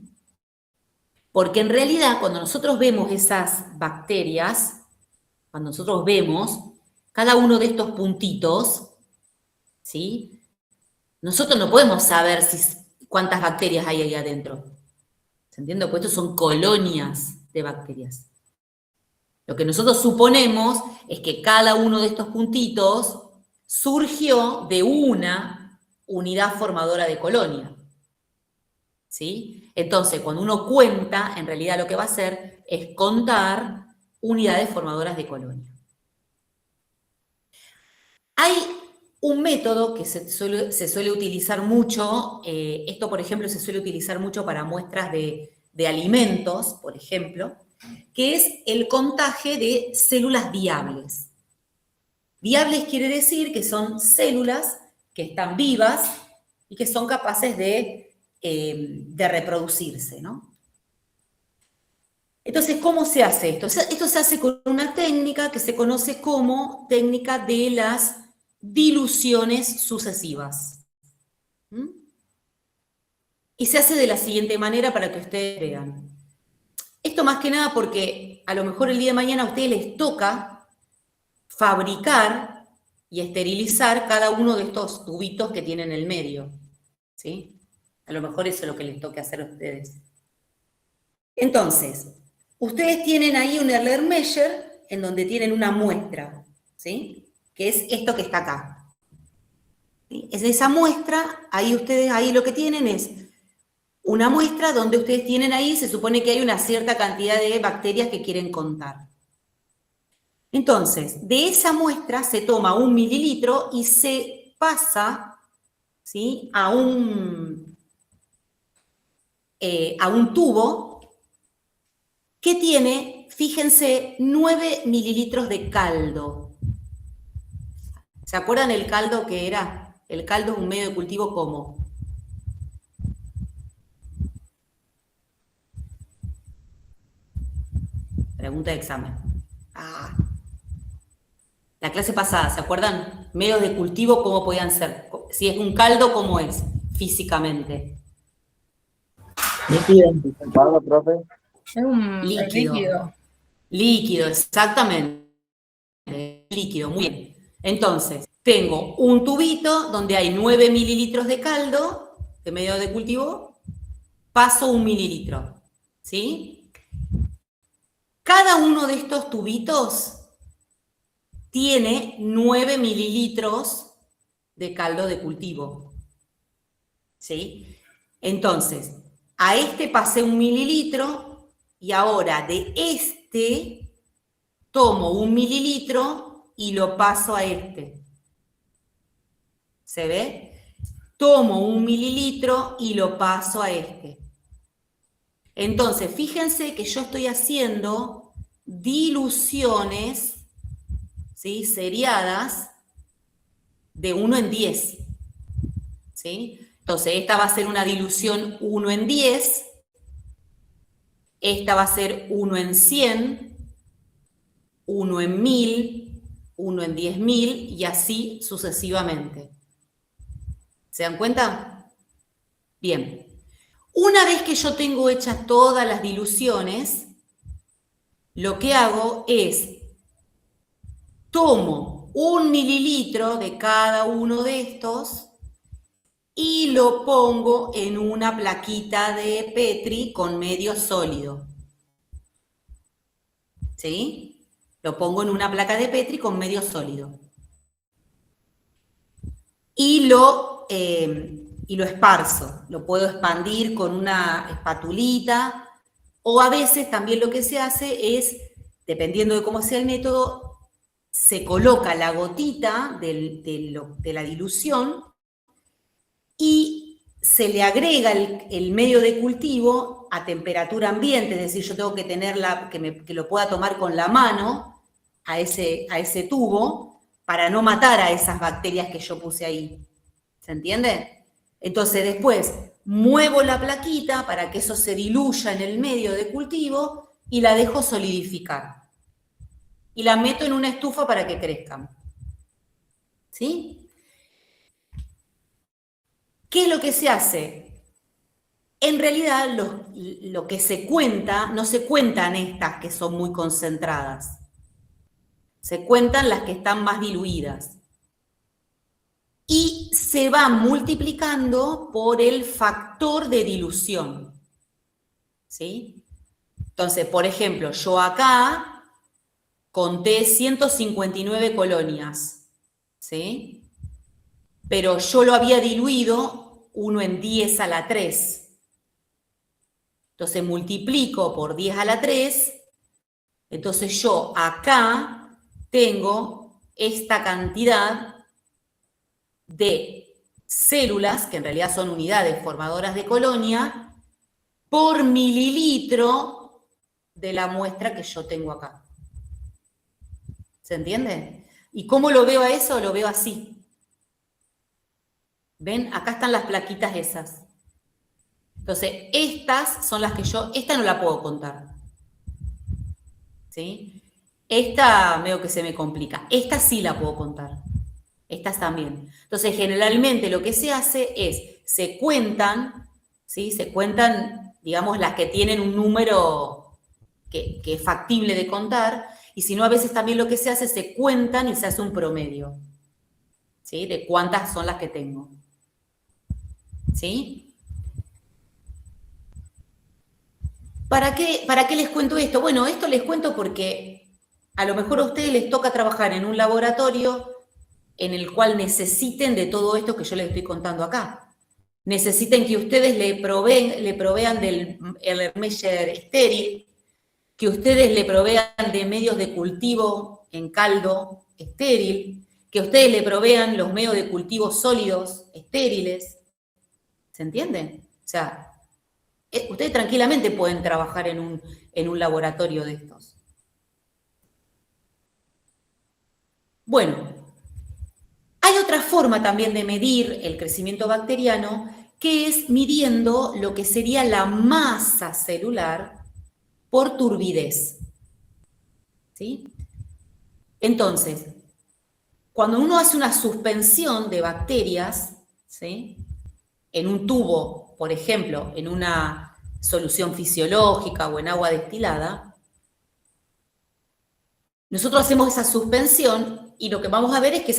Porque en realidad cuando nosotros vemos esas bacterias, cuando nosotros vemos cada uno de estos puntitos, ¿sí? Nosotros no podemos saber cuántas bacterias hay ahí adentro. ¿Se entiende? Porque estos son colonias de bacterias. Lo que nosotros suponemos es que cada uno de estos puntitos surgió de una unidad formadora de colonia. ¿Sí? Entonces, cuando uno cuenta, en realidad lo que va a hacer es contar unidades formadoras de colonia. Hay un método que se suele utilizar mucho, esto por ejemplo se suele utilizar mucho para muestras de alimentos, por ejemplo, que es el contaje de células viables. Viables quiere decir que son células que están vivas y que son capaces de reproducirse, ¿no? Entonces, ¿cómo se hace esto? Esto se hace con una técnica que se conoce como técnica de las diluciones sucesivas. ¿Mm? Y se hace de la siguiente manera para que ustedes vean. Esto más que nada porque a lo mejor el día de mañana a ustedes les toca fabricar y esterilizar cada uno de estos tubitos que tienen en el medio. ¿Sí? A lo mejor eso es lo que les toque hacer a ustedes. Entonces, ustedes tienen ahí un Erlenmeyer en donde tienen una muestra, ¿sí? Que es esto que está acá. ¿Sí? Es esa muestra, ahí ustedes ahí lo que tienen es una muestra donde ustedes tienen ahí, se supone que hay una cierta cantidad de bacterias que quieren contar. Entonces, de esa muestra se toma 1 mililitro y se pasa, ¿sí? a un tubo que tiene, fíjense, 9 mililitros de caldo. ¿Se acuerdan el caldo que era? El caldo es un medio de cultivo ¿cómo? Pregunta de examen. La clase pasada, ¿se acuerdan? Medios de cultivo, ¿cómo podían ser? Si es un caldo, ¿cómo es físicamente? Líquido. Profe. Es un Líquido. Líquido, exactamente. Líquido, muy bien. Entonces, tengo un tubito donde hay 9 mililitros de caldo de medio de cultivo, paso 1 mililitro, ¿sí? Cada uno de estos tubitos tiene 9 mililitros de caldo de cultivo, ¿sí? Entonces, a este pasé 1 mililitro y ahora de este tomo 1 mililitro y lo paso a este. ¿Se ve? Tomo 1 mililitro y lo paso a este. Entonces, fíjense que yo estoy haciendo diluciones, ¿sí? Seriadas de 1 en 10. ¿Sí? Entonces, esta va a ser una dilución 1 en 10. Esta va a ser 1 en 100, 1 en 1000, 1 en 10.000 y así sucesivamente. ¿Se dan cuenta? Bien. Una vez que yo tengo hechas todas las diluciones, lo que hago es tomo 1 mililitro de cada uno de estos y lo pongo en una plaquita de Petri con medio sólido. ¿sí? Lo pongo en una placa de Petri con medio sólido. Y lo esparzo. Lo puedo expandir con una espatulita, o a veces también lo que se hace es, dependiendo de cómo sea el método, se coloca la gotita de la dilución y se le agrega el medio de cultivo a temperatura ambiente, es decir, yo tengo que tenerla, que lo pueda tomar con la mano a ese tubo para no matar a esas bacterias que yo puse ahí. ¿Se entiende? Entonces después muevo la plaquita para que eso se diluya en el medio de cultivo y la dejo solidificar. Y la meto en una estufa para que crezcan. ¿Sí? ¿Qué es lo que se hace? En realidad lo que se cuenta, no se cuentan estas que son muy concentradas. Se cuentan las que están más diluidas. Y se va multiplicando por el factor de dilución. ¿Sí? Entonces, por ejemplo, yo acá conté 159 colonias, ¿sí? Pero yo lo había diluido 1 en 10 a la 3. Entonces multiplico por 10 a la 3, entonces yo acá tengo esta cantidad de células, que en realidad son unidades formadoras de colonia, por mililitro de la muestra que yo tengo acá. ¿Se entiende? ¿Y cómo lo veo a eso? Lo veo así. ¿Ven? Acá están las plaquitas esas. Entonces, estas son las que esta no la puedo contar. ¿Sí? Esta veo que se me complica. Esta sí la puedo contar. Estas también. Entonces, generalmente lo que se hace es, se cuentan, ¿sí? Se cuentan, digamos, las que tienen un número que es factible de contar, y si no, a veces también lo que se hace, se cuentan y se hace un promedio, ¿sí? De cuántas son las que tengo. ¿Sí? ¿Para qué les cuento esto? Bueno, esto les cuento porque a lo mejor a ustedes les toca trabajar en un laboratorio en el cual necesiten de todo esto que yo les estoy contando acá. Necesiten que ustedes le provean del Erlenmeyer estéril, que ustedes le provean de medios de cultivo en caldo estéril, que ustedes le provean los medios de cultivo sólidos estériles. ¿Se entiende? O sea, ustedes tranquilamente pueden trabajar en un laboratorio de estos. Bueno, hay otra forma también de medir el crecimiento bacteriano, que es midiendo lo que sería la masa celular por turbidez. ¿Sí? Entonces, cuando uno hace una suspensión de bacterias, ¿sí? En un tubo, por ejemplo, en una solución fisiológica o en agua destilada, nosotros hacemos esa suspensión y lo que vamos a ver es que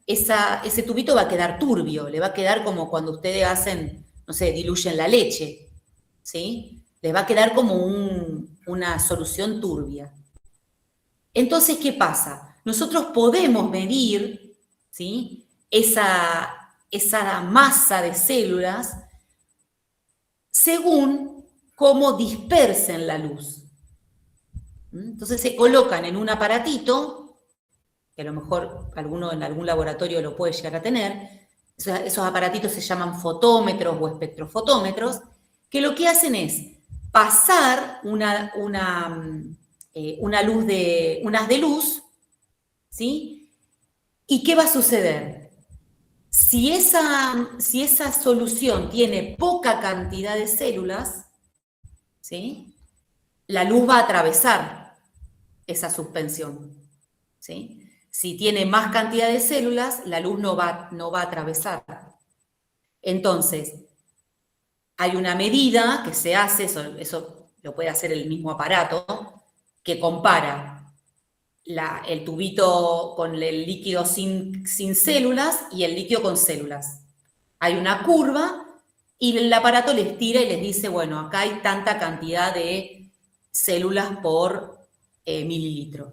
ese tubito va a quedar turbio, le va a quedar como cuando ustedes hacen, no sé, diluyen la leche, ¿sí? Les va a quedar como una solución turbia. Entonces, ¿qué pasa? Nosotros podemos medir, ¿sí? esa masa de células según cómo dispersen la luz. Entonces se colocan en un aparatito, que a lo mejor alguno en algún laboratorio lo puede llegar a tener. Esos aparatitos se llaman fotómetros o espectrofotómetros, que lo que hacen es pasar unas de luz, ¿sí? ¿Y qué va a suceder? Si esa solución tiene poca cantidad de células, ¿sí? La luz va a atravesar esa suspensión, ¿sí? Si tiene más cantidad de células, la luz no va a atravesar. Entonces, hay una medida que se hace, eso lo puede hacer el mismo aparato, que compara el tubito con el líquido sin células y el líquido con células. Hay una curva y el aparato les tira y les dice, bueno, acá hay tanta cantidad de células por mililitro.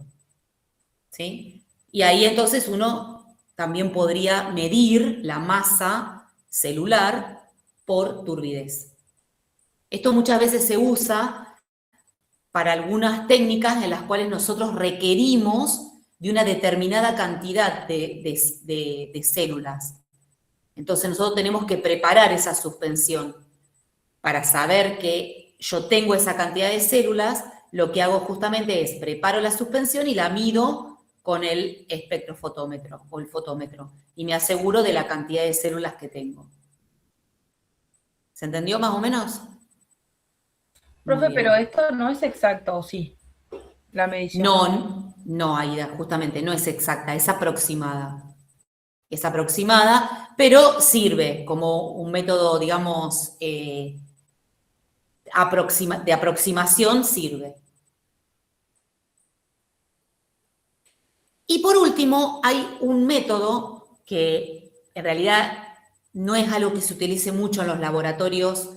¿Sí? Y ahí entonces uno también podría medir la masa celular por turbidez. Esto muchas veces se usa para algunas técnicas en las cuales nosotros requerimos de una determinada cantidad de células. Entonces nosotros tenemos que preparar esa suspensión. Para saber que yo tengo esa cantidad de células, lo que hago justamente es preparo la suspensión y la mido con el espectrofotómetro o el fotómetro y me aseguro de la cantidad de células que tengo. ¿Se entendió más o menos? Profe, Muy pero bien. esto no es exacto, ¿o sí? La medición. No, Aida, justamente no es exacta, es aproximada. Es aproximada, pero sirve como un método, digamos, de aproximación sirve. Y por último, hay un método que en realidad no es algo que se utilice mucho en los laboratorios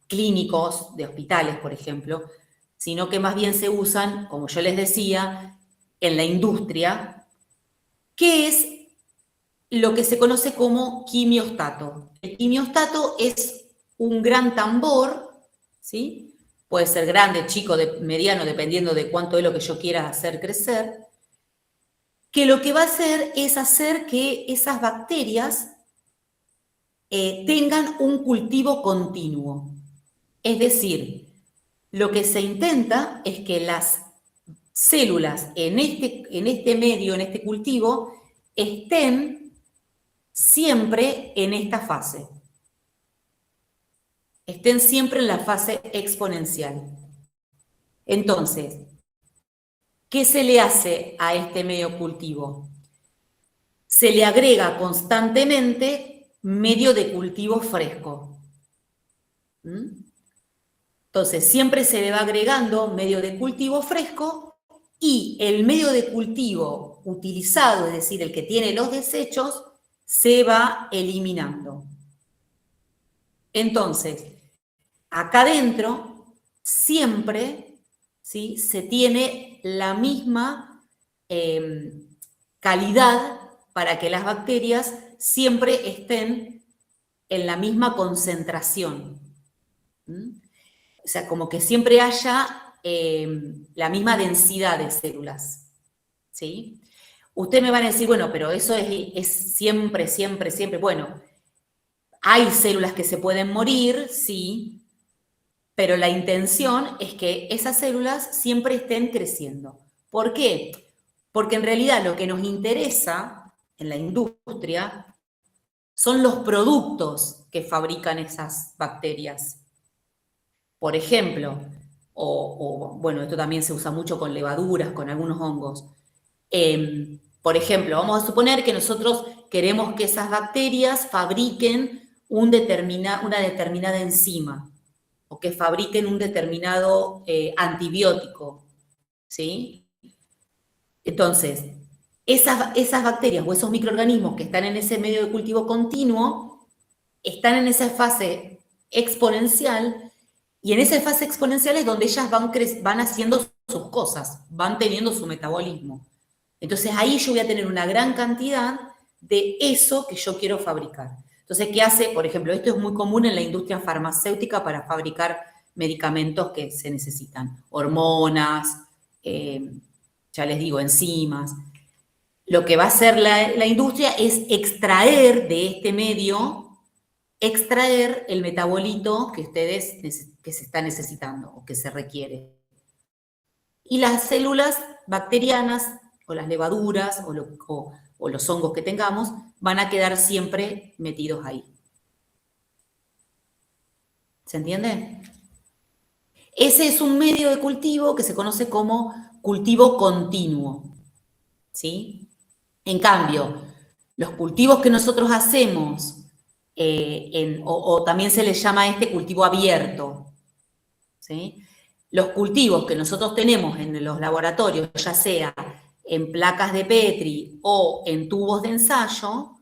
clínicos de hospitales, por ejemplo, sino que más bien se usan, como yo les decía, en la industria, que es lo que se conoce como quimiostato. El quimiostato es un gran tambor, ¿sí? Puede ser grande, chico, mediano, dependiendo de cuánto es lo que yo quiera hacer crecer, que lo que va a hacer es hacer que esas bacterias tengan un cultivo continuo. Es decir, lo que se intenta es que las células en este medio, en este cultivo, estén siempre en esta fase. Estén siempre en la fase exponencial. Entonces, ¿qué se le hace a este medio cultivo? Se le agrega constantemente medio de cultivo fresco. Entonces, siempre se le va agregando medio de cultivo fresco y el medio de cultivo utilizado, es decir, el que tiene los desechos, se va eliminando. Entonces, acá adentro siempre, ¿sí?, se tiene la misma calidad para que las bacterias siempre estén en la misma concentración. O sea, como que siempre haya la misma densidad de células. ¿Sí? Ustedes me van a decir, bueno, pero eso es siempre, siempre, siempre. Bueno, hay células que se pueden morir, sí, pero la intención es que esas células siempre estén creciendo. ¿Por qué? Porque en realidad lo que nos interesa en la industria son los productos que fabrican esas bacterias. Por ejemplo, bueno, esto también se usa mucho con levaduras, con algunos hongos. Por ejemplo, vamos a suponer que nosotros queremos que esas bacterias fabriquen una determinada enzima o que fabriquen un determinado antibiótico, ¿sí? Entonces, esas bacterias o esos microorganismos que están en ese medio de cultivo continuo están en esa fase exponencial y en esa fase exponencial es donde ellas van haciendo sus cosas, van teniendo su metabolismo. Entonces ahí yo voy a tener una gran cantidad de eso que yo quiero fabricar. Entonces, ¿qué hace? Por ejemplo, esto es muy común en la industria farmacéutica para fabricar medicamentos que se necesitan, hormonas, ya les digo, enzimas. Lo que va a hacer la industria es extraer de este medio, extraer el metabolito que que se está necesitando o que se requiere. Y las células bacterianas o las levaduras o los hongos que tengamos van a quedar siempre metidos ahí. ¿Se entiende? Ese es un medio de cultivo que se conoce como cultivo continuo, ¿sí? En cambio, los cultivos que nosotros hacemos, o también se les llama cultivo abierto, ¿sí? Los cultivos que nosotros tenemos en los laboratorios, ya sea en placas de Petri o en tubos de ensayo,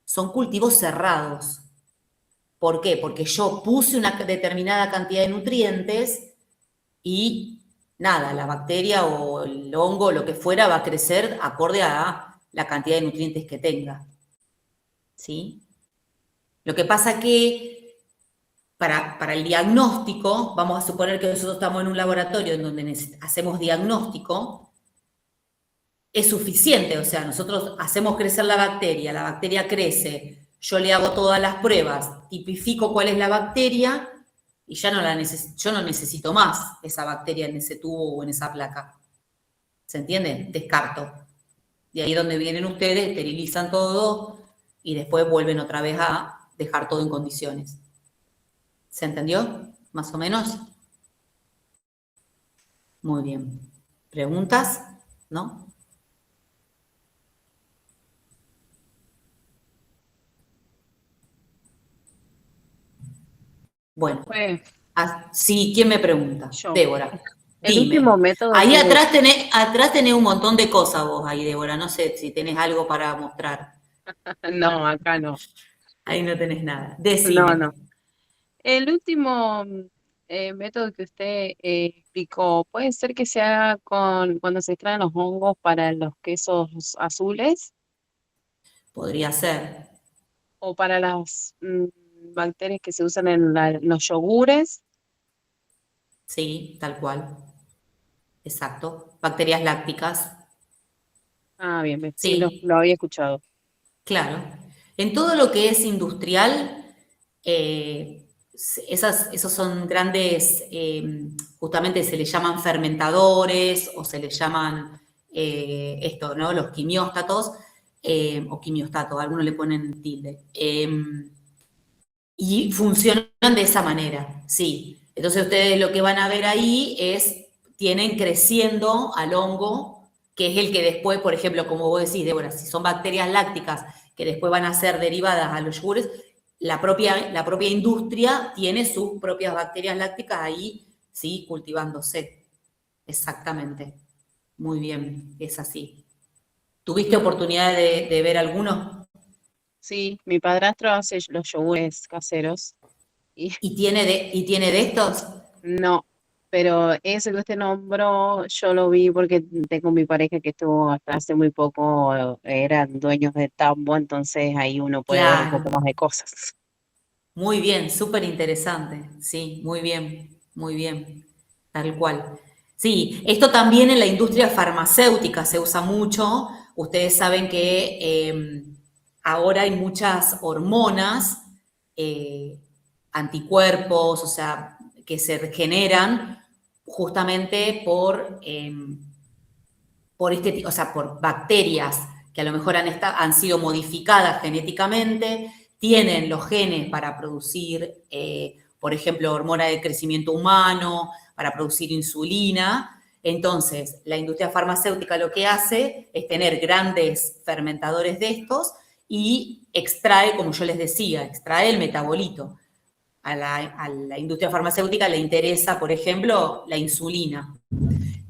son cultivos cerrados. ¿Por qué? Porque yo puse una determinada cantidad de nutrientes y nada, la bacteria o el hongo, lo que fuera, va a crecer acorde a la cantidad de nutrientes que tenga. ¿Sí? Lo que pasa que para el diagnóstico, vamos a suponer que nosotros estamos en un laboratorio en donde hacemos diagnóstico, es suficiente, o sea, nosotros hacemos crecer la bacteria crece, yo le hago todas las pruebas, tipifico cuál es la bacteria y ya yo no necesito más esa bacteria en ese tubo o en esa placa. ¿Se entiende? Descarto. De ahí donde vienen ustedes, esterilizan todo y después vuelven otra vez a dejar todo en condiciones. ¿Se entendió? ¿Más o menos? Muy bien. ¿Preguntas? ¿No? Bueno. Sí, ¿quién me pregunta? Yo. Débora. El Dime. último método. Ahí atrás tenés un montón de cosas vos ahí, Débora. No sé si tenés algo para mostrar. No, acá no. Ahí no tenés nada. Decime. No. El último método que usted explicó, ¿puede ser que se haga cuando se extraen los hongos para los quesos azules Podría ser. o para las bacterias que se usan en los yogures? Sí, tal cual. Exacto. Bacterias lácticas. Ah, bien, sí, Sí. lo había escuchado. Claro. En todo lo que es industrial, esos son grandes, justamente se les llaman fermentadores o se les llaman ¿no? Los quimióstatos o quimiostatos, algunos le ponen tilde. Y funcionan de esa manera, sí. Entonces ustedes lo que van a ver ahí tienen creciendo al hongo, que es el que después, por ejemplo, como vos decís, Débora, si son bacterias lácticas que después van a ser derivadas a los yogures, la propia industria tiene sus propias bacterias lácticas ahí, sí, cultivándose. Exactamente. Muy bien, es así. ¿Tuviste oportunidad de ver alguno? Sí, mi padrastro hace los yogures caseros. ¿Y tiene de estos? No, pero ese que usted nombró, yo lo vi porque tengo mi pareja que estuvo hasta hace muy poco, eran dueños de tambo, entonces ahí uno puede ver un Claro. poco más de cosas. Muy bien, súper interesante. Sí, muy bien, tal cual. Sí, esto también en la industria farmacéutica se usa mucho. Ustedes saben que ahora hay muchas hormonas, anticuerpos, o sea, que se generan justamente o sea, por bacterias que a lo mejor han sido modificadas genéticamente, tienen los genes para producir, por ejemplo, hormona de crecimiento humano, para producir insulina. Entonces, la industria farmacéutica lo que hace es tener grandes fermentadores de estos y extrae, como yo les decía, extrae el metabolito. A la industria farmacéutica le interesa, por ejemplo, la insulina,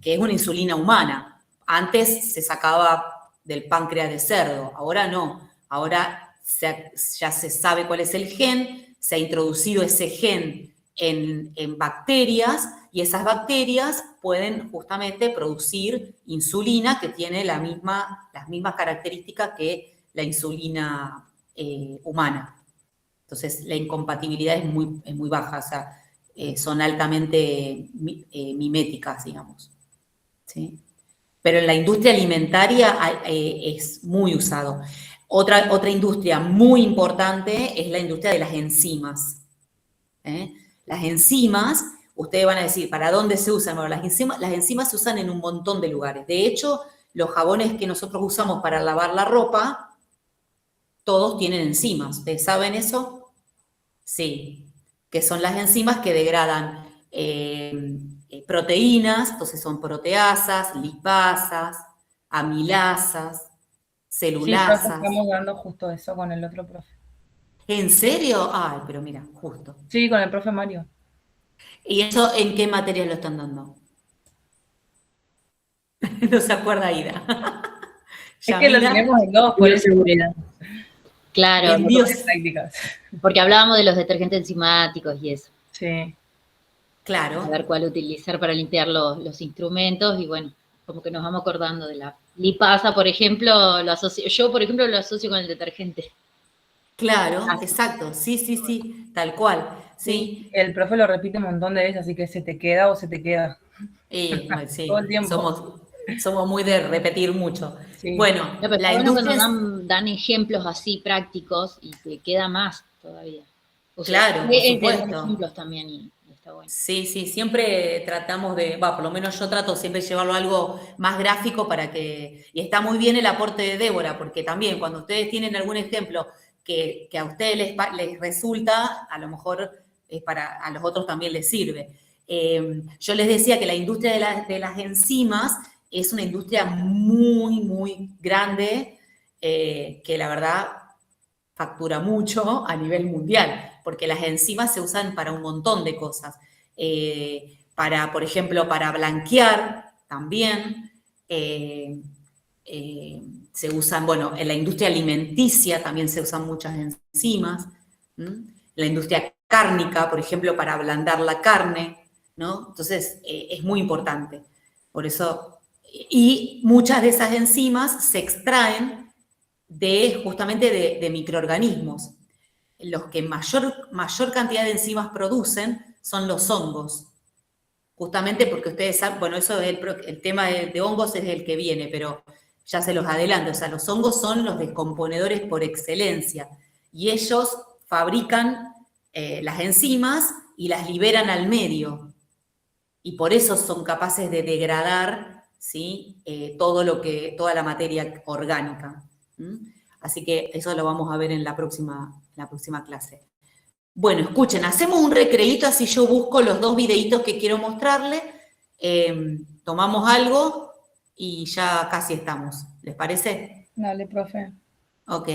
que es una insulina humana. Antes se sacaba del páncreas de cerdo, ahora no. Ahora ya se sabe cuál es el gen, se ha introducido ese gen en bacterias y esas bacterias pueden justamente producir insulina que tiene las mismas características que la insulina humana. Entonces, la incompatibilidad es muy baja, o sea, son altamente miméticas, digamos. ¿Sí? Pero en la industria alimentaria es muy usado. Otra industria muy importante es la industria de las enzimas. Las enzimas, ustedes van a decir, ¿para dónde se usan? Bueno, las enzimas se usan en un montón de lugares. De hecho, los jabones que nosotros usamos para lavar la ropa, todos tienen enzimas. ¿Ustedes saben eso? Sí, que son las enzimas que degradan proteínas, entonces son proteasas, lipasas, amilasas, Sí, profe, celulasas. estamos dando justo eso con el otro profe. ¿En serio? Ay, pero mira, justo. Sí, con el profe Mario. ¿Y eso en qué materia lo están dando? No se acuerda Ida. Es que lo Yamila, tenemos en dos, por eso. Bioseguridad. Claro, en bios- Prácticas. porque hablábamos de los detergentes enzimáticos y eso. Sí. Claro, saber cuál utilizar para limpiar los instrumentos y bueno, como que nos vamos acordando de la lipasa, por ejemplo, yo por ejemplo lo asocio con el detergente. claro, Así. exacto, sí, sí, sí, tal cual, Sí, sí. el profe lo repite un montón de veces, así que se te queda o se te queda Y bueno, todo el sí, tiempo. somos muy de repetir mucho. Sí. Bueno, No, pero está la bueno cuando industria es, dan ejemplos así prácticos y te queda más todavía. O sea, claro, por es de dar supuesto. ejemplos también y está bueno. Sí, sí, siempre tratamos de, por lo menos yo trato siempre de llevarlo a algo más gráfico para que, y está muy bien el aporte de Débora, porque también cuando ustedes tienen algún ejemplo que a ustedes les resulta, a lo mejor a los otros también les sirve. Yo les decía que la industria de las enzimas es una industria muy, muy grande, que la verdad factura mucho a nivel mundial, porque las enzimas se usan para un montón de cosas. Por ejemplo, para blanquear también. eh, eh, Se usan, bueno, en la industria alimenticia también se usan muchas enzimas. ¿M? La industria cárnica, por ejemplo, para ablandar la carne, ¿no? Entonces, es muy importante. Por eso, y muchas de esas enzimas se extraen justamente de microorganismos. Los que mayor cantidad de enzimas producen son los hongos. Justamente porque ustedes saben, bueno, eso es el tema de hongos es el que viene, pero ya se los adelanto. O sea, los hongos son los descomponedores por excelencia y ellos fabrican las enzimas y las liberan al medio. Y por eso son capaces de degradar, ¿sí? Toda la materia orgánica. ¿Mm? Así que eso lo vamos a ver en la próxima clase. Bueno, escuchen, hacemos un recreíto, así yo busco los dos videitos que quiero mostrarles, tomamos algo y ya casi estamos. ¿Les parece? Dale, profe. Ok.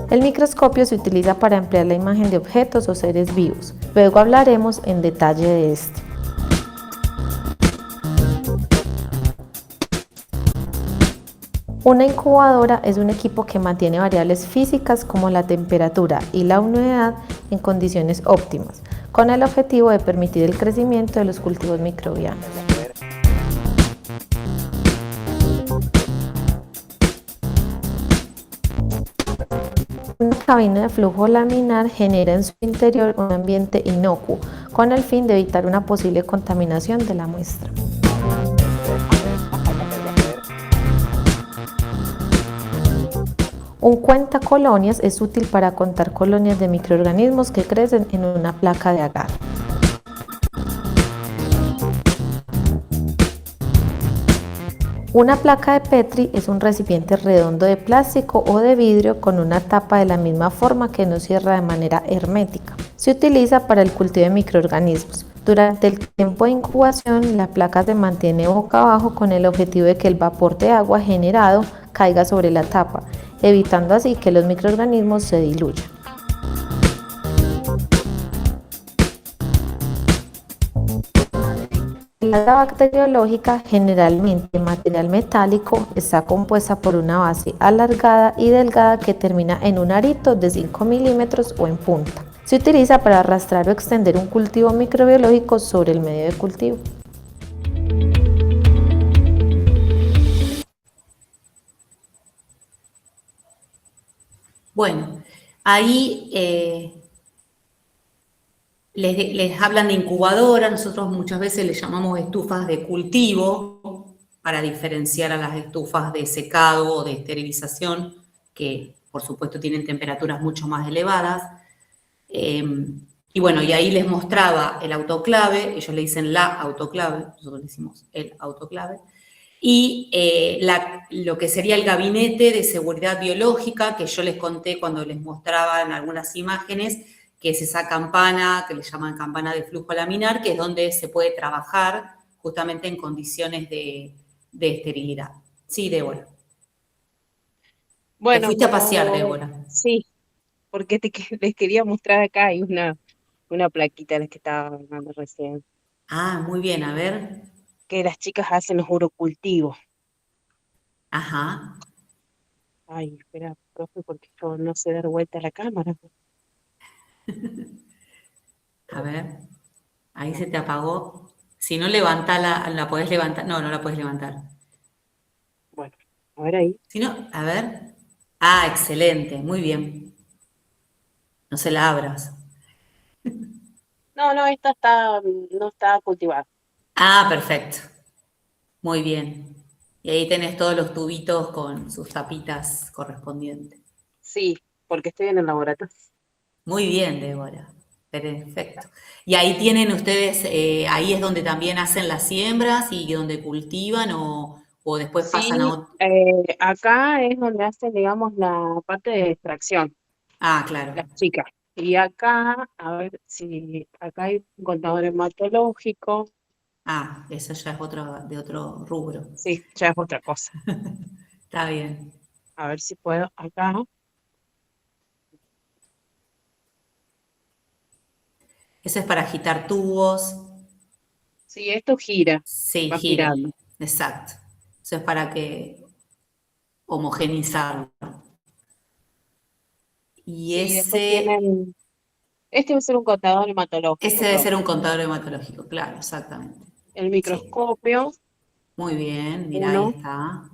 El microscopio se utiliza para ampliar la imagen de objetos o seres vivos. Luego hablaremos en detalle de este. Una incubadora es un equipo que mantiene variables físicas como la temperatura y la humedad en condiciones óptimas, con el objetivo de permitir el crecimiento de los cultivos microbianos. Una cabina de flujo laminar genera en su interior un ambiente inocuo, con el fin de evitar una posible contaminación de la muestra. Un cuentacolonias es útil para contar colonias de microorganismos que crecen en una placa de agar. Una placa de Petri es un recipiente redondo de plástico o de vidrio con una tapa de la misma forma que no cierra de manera hermética. Se utiliza para el cultivo de microorganismos. Durante el tiempo de incubación, la placa se mantiene boca abajo con el objetivo de que el vapor de agua generado caiga sobre la tapa, evitando así que los microorganismos se diluyan. La alga bacteriológica, generalmente de material metálico, está compuesta por una base alargada y delgada que termina en un arito de 5 milímetros o en punta. Se utiliza para arrastrar o extender un cultivo microbiológico sobre el medio de cultivo. Bueno, ahí les hablan de incubadora, nosotros muchas veces les llamamos estufas de cultivo para diferenciar a las estufas de secado o de esterilización, que por supuesto tienen temperaturas mucho más elevadas. Y bueno, y ahí les mostraba el autoclave, ellos le dicen la autoclave, nosotros decimos el autoclave, y lo que sería el gabinete de seguridad biológica, que yo les conté cuando les mostraba en algunas imágenes, que es esa campana, que le llaman campana de flujo laminar, que es donde se puede trabajar justamente en condiciones de esterilidad. Sí, Débora. Te Bueno, fuiste a pasear, Débora. sí, porque les quería mostrar acá, hay una plaquita de las que estaba hablando recién, Ah, muy bien, a ver. que las chicas hacen los urocultivos. Ajá. Ay, espera, profe, porque yo no sé dar vuelta a la cámara. A ver. Ahí se te apagó. Si no, la podés levantar. No, no la podés levantar. Bueno, a ver ahí. Si no, a ver. Ah, excelente, muy bien. No se la abras. No, esta no está cultivada. Ah, perfecto. Muy bien. Y ahí tenés todos los tubitos con sus tapitas correspondientes. Sí, porque estoy en el laboratorio. Muy bien, Débora. Perfecto. Y ahí tienen ustedes, ahí es donde también hacen las siembras y donde cultivan o después pasan a Sí, otro. acá es donde hacen, digamos, la parte de extracción, Ah, claro. las chicas. Y acá, a ver si acá hay un contador hematológico. Ah, eso ya es de otro rubro. Sí, ya es otra cosa. Está bien. A ver si puedo acá. Eso es para agitar tubos. Sí, esto gira, Sí, va gira. girando. Exacto. Eso es para que homogenizarlo. Y Sí, después tienen. Este va a ser un contador ese hematológico, debe profe. ser un contador hematológico, claro, exactamente. El Sí. microscopio, Muy bien, mira, ahí uno. está.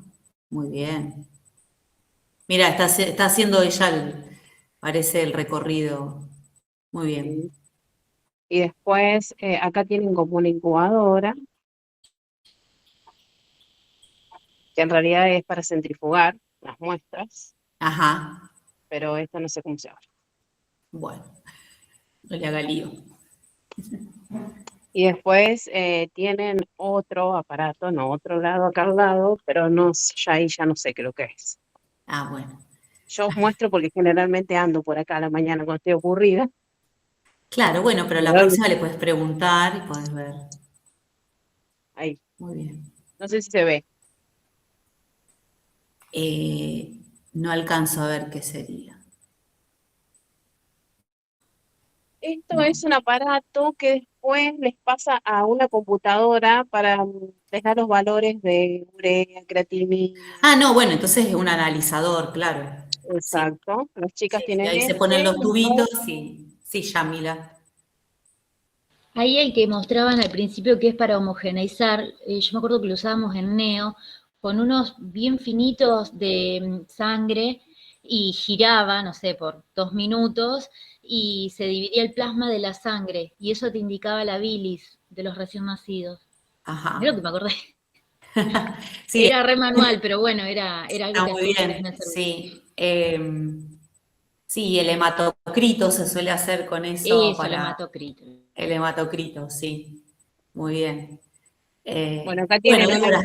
Muy bien. Mira, está haciendo ella parece el recorrido. Muy bien. Sí. Y después acá tienen como una incubadora, que en realidad es para centrifugar las muestras, Ajá. pero esta no sé cómo se llama. Bueno, no le haga lío. Y después tienen otro aparato, no, otro lado acá al lado, pero no, ya ahí ya no sé qué es lo que es. Ah, bueno. Yo os muestro porque generalmente ando por acá a la mañana cuando estoy aburrida. Claro, bueno, pero la próxima le puedes preguntar y puedes ver. Ahí, Muy bien. no sé si se ve. No alcanzo a ver qué sería. Esto No. es un aparato que después les pasa a una computadora para dejar los valores de urea, creatinina. Ah, no, bueno, entonces es un analizador, claro. Sí, Exacto. Las chicas sí, sí, tienen ahí se este ponen los y tubitos y sí, Yamila. Ahí el que mostraban al principio que es para homogeneizar, yo me acuerdo que lo usábamos en Neo, con unos bien finitos de sangre y giraba, no sé, por 2 minutos y se dividía el plasma de la sangre y eso te indicaba la bilis de los recién nacidos. Es lo que Ajá. me acordé. Sí, Era re manual, pero bueno, era algo está que muy hacía y bien, me servía. sí. Sí, el hematocrito se suele hacer con eso Eso, el para hematocrito. el hematocrito, sí. Muy bien. bueno, acá Bueno, tienen Débora,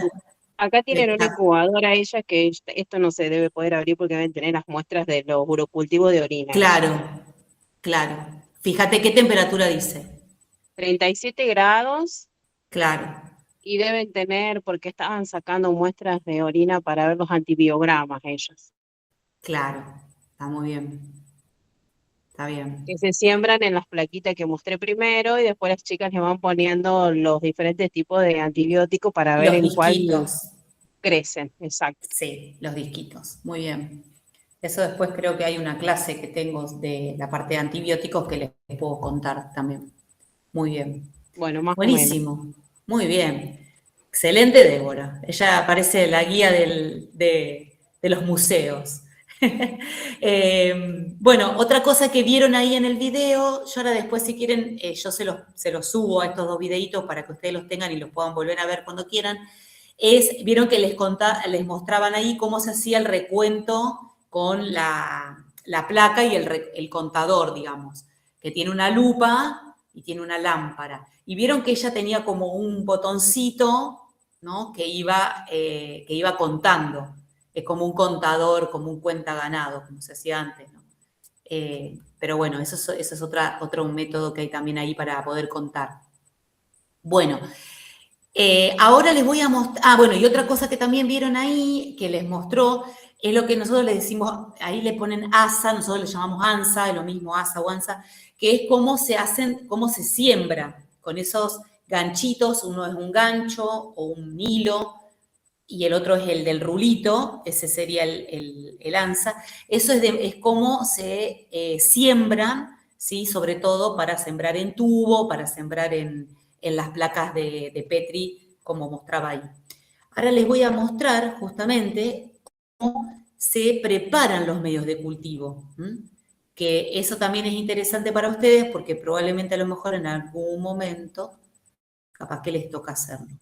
acá tienen una está- incubadora ellas que esto no se debe poder abrir porque deben tener las muestras de los urocultivos de orina ellas. claro, claro. Fíjate qué temperatura dice. 37 grados Claro, y deben tener, porque estaban sacando muestras de orina para ver los antibiogramas ellas, claro. Está muy bien. Está bien. que se siembran en las plaquitas que mostré primero y después las chicas le van poniendo los diferentes tipos de antibióticos para ver Los en cuál disquitos. crecen. Exacto. Sí, los disquitos. Muy bien. Eso después creo que hay una clase que tengo de la parte de antibióticos que les puedo contar también. Muy bien. Bueno, más o menos. Buenísimo. Muy bien. Excelente, Débora. Ella parece la guía de los museos. Bueno, otra cosa que vieron ahí en el video, yo ahora después si quieren, yo se los subo a estos dos videitos para que ustedes los tengan y los puedan volver a ver cuando quieran, vieron que les mostraban ahí cómo se hacía el recuento con la placa y el contador, digamos, que tiene una lupa y tiene una lámpara. Y vieron que ella tenía como un botoncito, ¿no? que iba contando. Es como un contador, como un cuenta ganado, como se hacía antes, ¿no? Pero bueno, eso es otro método que hay también ahí para poder contar. Bueno, ahora les voy a mostrar, bueno, y otra cosa que también vieron ahí, que les mostró, es lo que nosotros le decimos, ahí le ponen asa, nosotros le llamamos ansa, es lo mismo asa o ansa, que es cómo se siembra con esos ganchitos, uno es un gancho o un hilo, y el otro es el del rulito, ese sería el ansa. Eso es cómo se siembran, ¿sí? Sobre todo para sembrar en tubo, para sembrar en las placas de Petri, como mostraba ahí. Ahora les voy a mostrar justamente cómo se preparan los medios de cultivo, que eso también es interesante para ustedes porque probablemente a lo mejor en algún momento capaz que les toca hacerlo.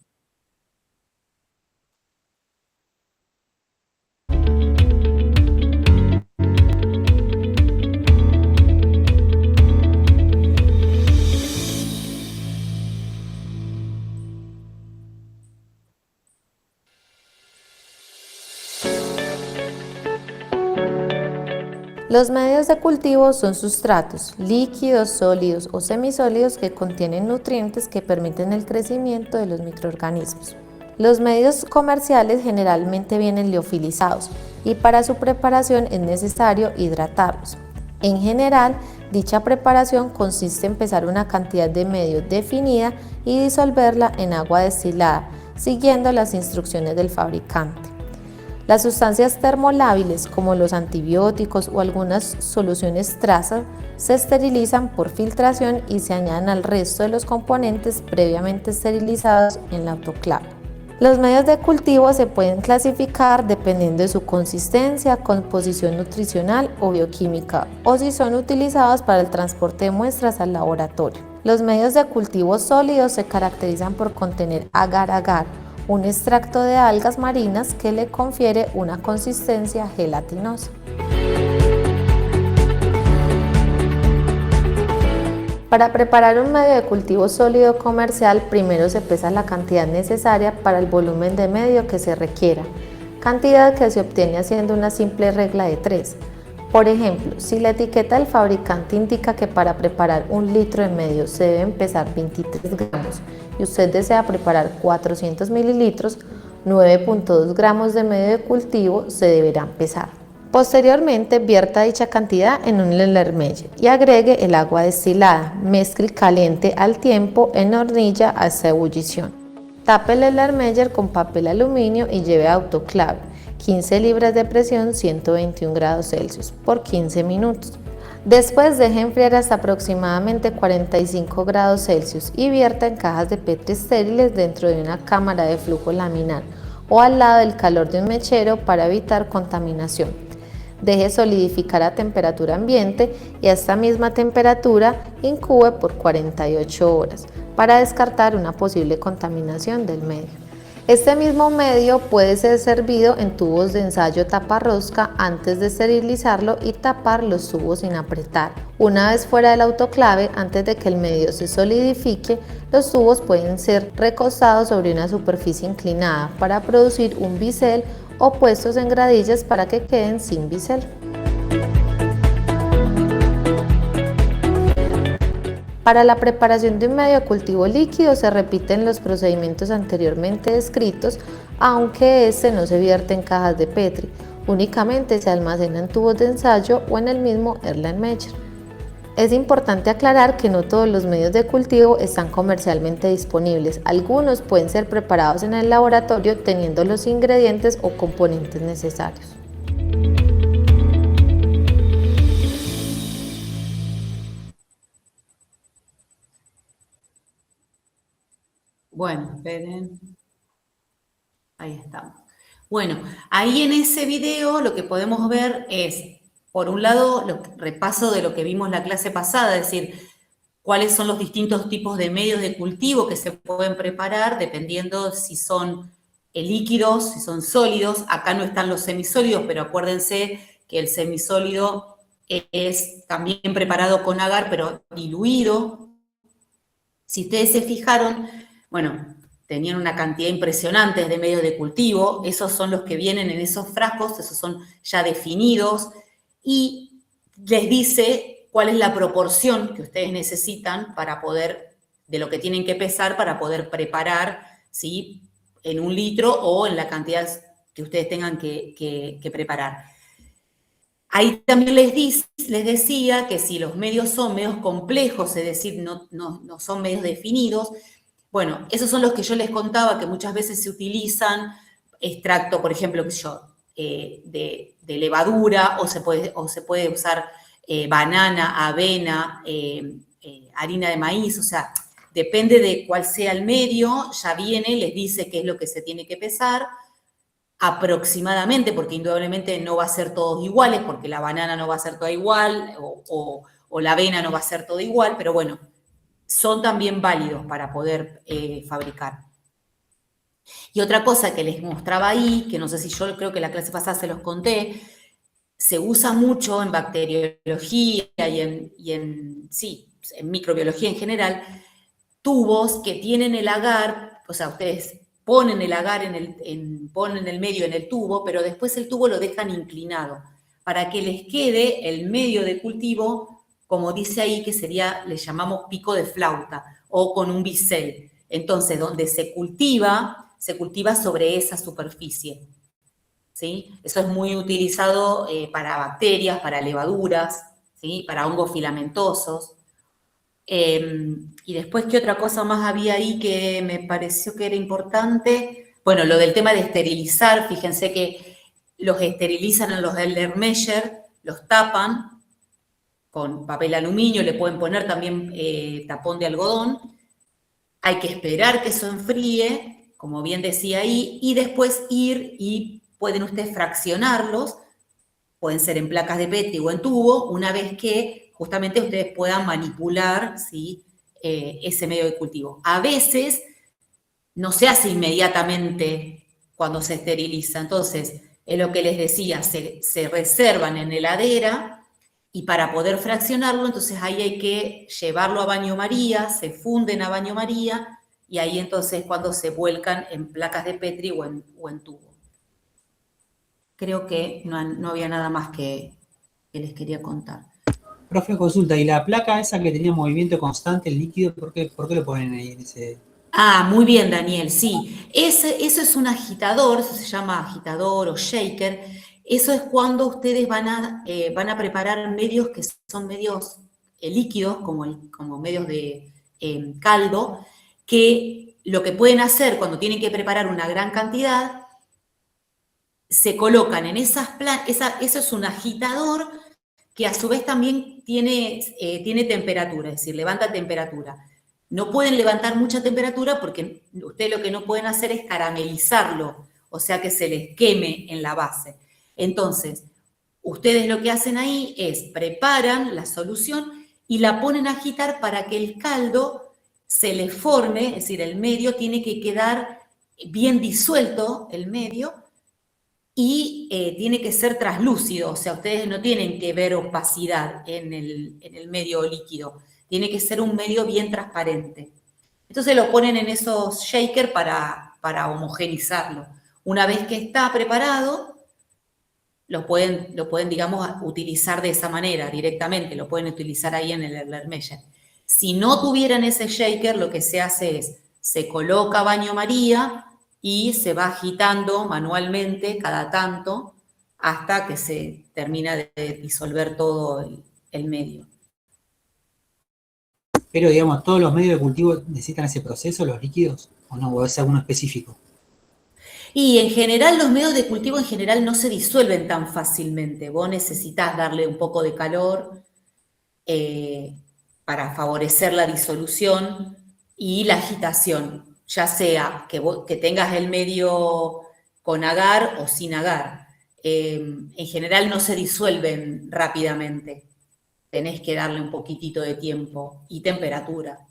Los medios de cultivo son sustratos líquidos, sólidos o semisólidos que contienen nutrientes que permiten el crecimiento de los microorganismos. Los medios comerciales generalmente vienen liofilizados y para su preparación es necesario hidratarlos. En general, dicha preparación consiste en pesar una cantidad de medio definida y disolverla en agua destilada, siguiendo las instrucciones del fabricante. Las sustancias termolábiles como los antibióticos o algunas soluciones trazas se esterilizan por filtración y se añaden al resto de los componentes previamente esterilizados en la autoclave. Los medios de cultivo se pueden clasificar dependiendo de su consistencia, composición nutricional o bioquímica o si son utilizados para el transporte de muestras al laboratorio. Los medios de cultivo sólidos se caracterizan por contener agar-agar, un extracto de algas marinas que le confiere una consistencia gelatinosa. Para preparar un medio de cultivo sólido comercial, primero se pesa la cantidad necesaria para el volumen de medio que se requiera, cantidad que se obtiene haciendo una simple regla de 3. Por ejemplo, si la etiqueta del fabricante indica que para preparar 1 litro de medio se deben pesar 23 gramos y usted desea preparar 400 mililitros, 9.2 gramos de medio de cultivo se deberán pesar. Posteriormente, vierta dicha cantidad en un Erlenmeyer y agregue el agua destilada. Mezcle caliente al tiempo en hornilla hasta ebullición. Tape el Erlenmeyer con papel aluminio y lleve a autoclave. 15 libras de presión, 121 grados Celsius por 15 minutos. Después deje enfriar hasta aproximadamente 45 grados Celsius y vierta en cajas de Petri estériles dentro de una cámara de flujo laminar o al lado del calor de un mechero para evitar contaminación. Deje solidificar a temperatura ambiente y a esta misma temperatura incube por 48 horas para descartar una posible contaminación del medio. Este mismo medio puede ser servido en tubos de ensayo taparrosca antes de esterilizarlo y tapar los tubos sin apretar. Una vez fuera del autoclave, antes de que el medio se solidifique, los tubos pueden ser recostados sobre una superficie inclinada para producir un bisel o puestos en gradillas para que queden sin bisel. Para la preparación de un medio de cultivo líquido se repiten los procedimientos anteriormente descritos, aunque este no se vierte en cajas de Petri, únicamente se almacena en tubos de ensayo o en el mismo Erlenmeyer. Es importante aclarar que no todos los medios de cultivo están comercialmente disponibles. Algunos pueden ser preparados en el laboratorio teniendo los ingredientes o componentes necesarios. Bueno, esperen. Ahí estamos. Bueno, ahí en ese video lo que podemos ver es, por un lado, repaso de lo que vimos la clase pasada, es decir, cuáles son los distintos tipos de medios de cultivo que se pueden preparar dependiendo si son líquidos, si son sólidos. Acá no están los semisólidos, pero acuérdense que el semisólido es también preparado con agar, pero diluido. Si ustedes se fijaron, bueno, tenían una cantidad impresionante de medios de cultivo. Esos son los que vienen en esos frascos, esos son ya definidos. Y les dice cuál es la proporción que ustedes necesitan para poder, de lo que tienen que pesar para poder preparar, ¿sí?, en 1 litro o en la cantidad que ustedes tengan que preparar. Ahí también les decía que si los medios son medios complejos, es decir, no son medios definidos, bueno, esos son los que yo les contaba que muchas veces se utilizan extracto, por ejemplo, de levadura, o se puede usar banana, avena, harina de maíz, o sea, depende de cuál sea el medio, ya viene, les dice qué es lo que se tiene que pesar aproximadamente, porque indudablemente no va a ser todos iguales, porque la banana no va a ser toda igual, o la avena no va a ser toda igual, pero bueno, son también válidos para poder fabricar. Y otra cosa que les mostraba ahí, que no sé si yo creo que la clase pasada se los conté, se usa mucho en bacteriología y en microbiología en general, tubos que tienen el agar, o sea, ustedes ponen el agar ponen el medio en el tubo, pero después el tubo lo dejan inclinado, para que les quede el medio de cultivo, como dice ahí, que sería, le llamamos pico de flauta, o con un bisel. Entonces, donde se cultiva sobre esa superficie, ¿sí? Eso es muy utilizado para bacterias, para levaduras, ¿sí?, para hongos filamentosos. Y después, ¿qué otra cosa más había ahí que me pareció que era importante? Bueno, lo del tema de esterilizar, fíjense que los esterilizan en los Erlenmeyer, los tapan con papel aluminio, le pueden poner también tapón de algodón. Hay que esperar que eso enfríe, como bien decía ahí, y después ir y pueden ustedes fraccionarlos, pueden ser en placas de Petri o en tubo, una vez que justamente ustedes puedan manipular, ¿sí?, ese medio de cultivo. A veces no se hace inmediatamente cuando se esteriliza, entonces, es lo que les decía, se reservan en heladera y para poder fraccionarlo, entonces ahí hay que llevarlo a baño María, se funden a baño María y ahí entonces cuando se vuelcan en placas de Petri o en tubo. Creo que no había nada más que les quería contar. Profe, consulta, ¿y la placa esa que tenía movimiento constante, el líquido, por qué lo ponen ahí en ese...? Ah, muy bien, Daniel, sí. Eso es un agitador, eso se llama agitador o shaker. eso es cuando ustedes van a preparar medios que son medios líquidos, como medios de caldo, que lo que pueden hacer cuando tienen que preparar una gran cantidad, se colocan en esas eso es un agitador que a su vez también tiene temperatura, es decir, levanta temperatura. No pueden levantar mucha temperatura porque ustedes lo que no pueden hacer es caramelizarlo, o sea que se les queme en la base. Entonces, ustedes lo que hacen ahí es preparan la solución y la ponen a agitar para que el caldo se le forme, es decir, el medio tiene que quedar bien disuelto, el medio, y tiene que ser translúcido, o sea, ustedes no tienen que ver opacidad en el medio líquido, tiene que ser un medio bien transparente. Entonces lo ponen en esos shakers para homogenizarlo. Una vez que está preparado, lo pueden, digamos, utilizar de esa manera directamente, lo pueden utilizar ahí en el Erlenmeyer. Si no tuvieran ese shaker, lo que se hace es, se coloca baño María y se va agitando manualmente cada tanto hasta que se termina de disolver todo el medio. Pero, digamos, ¿todos los medios de cultivo necesitan ese proceso, los líquidos? ¿O no? ¿O es alguno específico? Y en general los medios de cultivo en general no se disuelven tan fácilmente. Vos necesitas darle un poco de calor para favorecer la disolución y la agitación, ya sea que tengas el medio con agar o sin agar. En general no se disuelven rápidamente. Tenés que darle un poquitito de tiempo y temperatura.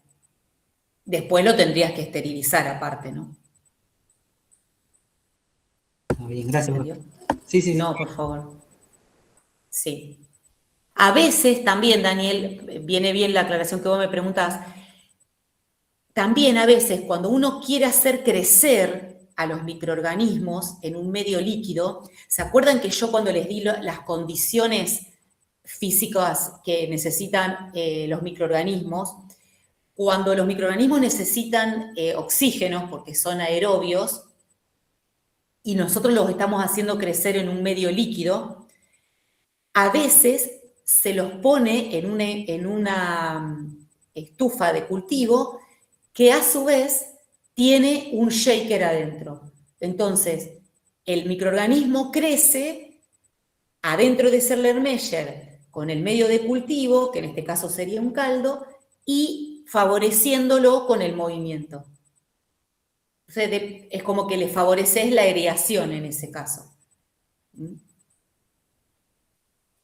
Después lo tendrías que esterilizar aparte, ¿no? Bien, gracias. Sí. No, por favor. Sí. A veces también, Daniel, viene bien la aclaración que vos me preguntás, también a veces cuando uno quiere hacer crecer a los microorganismos en un medio líquido, ¿se acuerdan que yo cuando les di las condiciones físicas que necesitan los microorganismos? Cuando los microorganismos necesitan oxígeno, porque son aerobios, y nosotros los estamos haciendo crecer en un medio líquido, a veces se los pone en una estufa de cultivo que a su vez tiene un shaker adentro. Entonces, el microorganismo crece adentro de ese Erlenmeyer con el medio de cultivo, que en este caso sería un caldo, y favoreciéndolo con el movimiento. Entonces, es como que le favoreces la aireación en ese caso.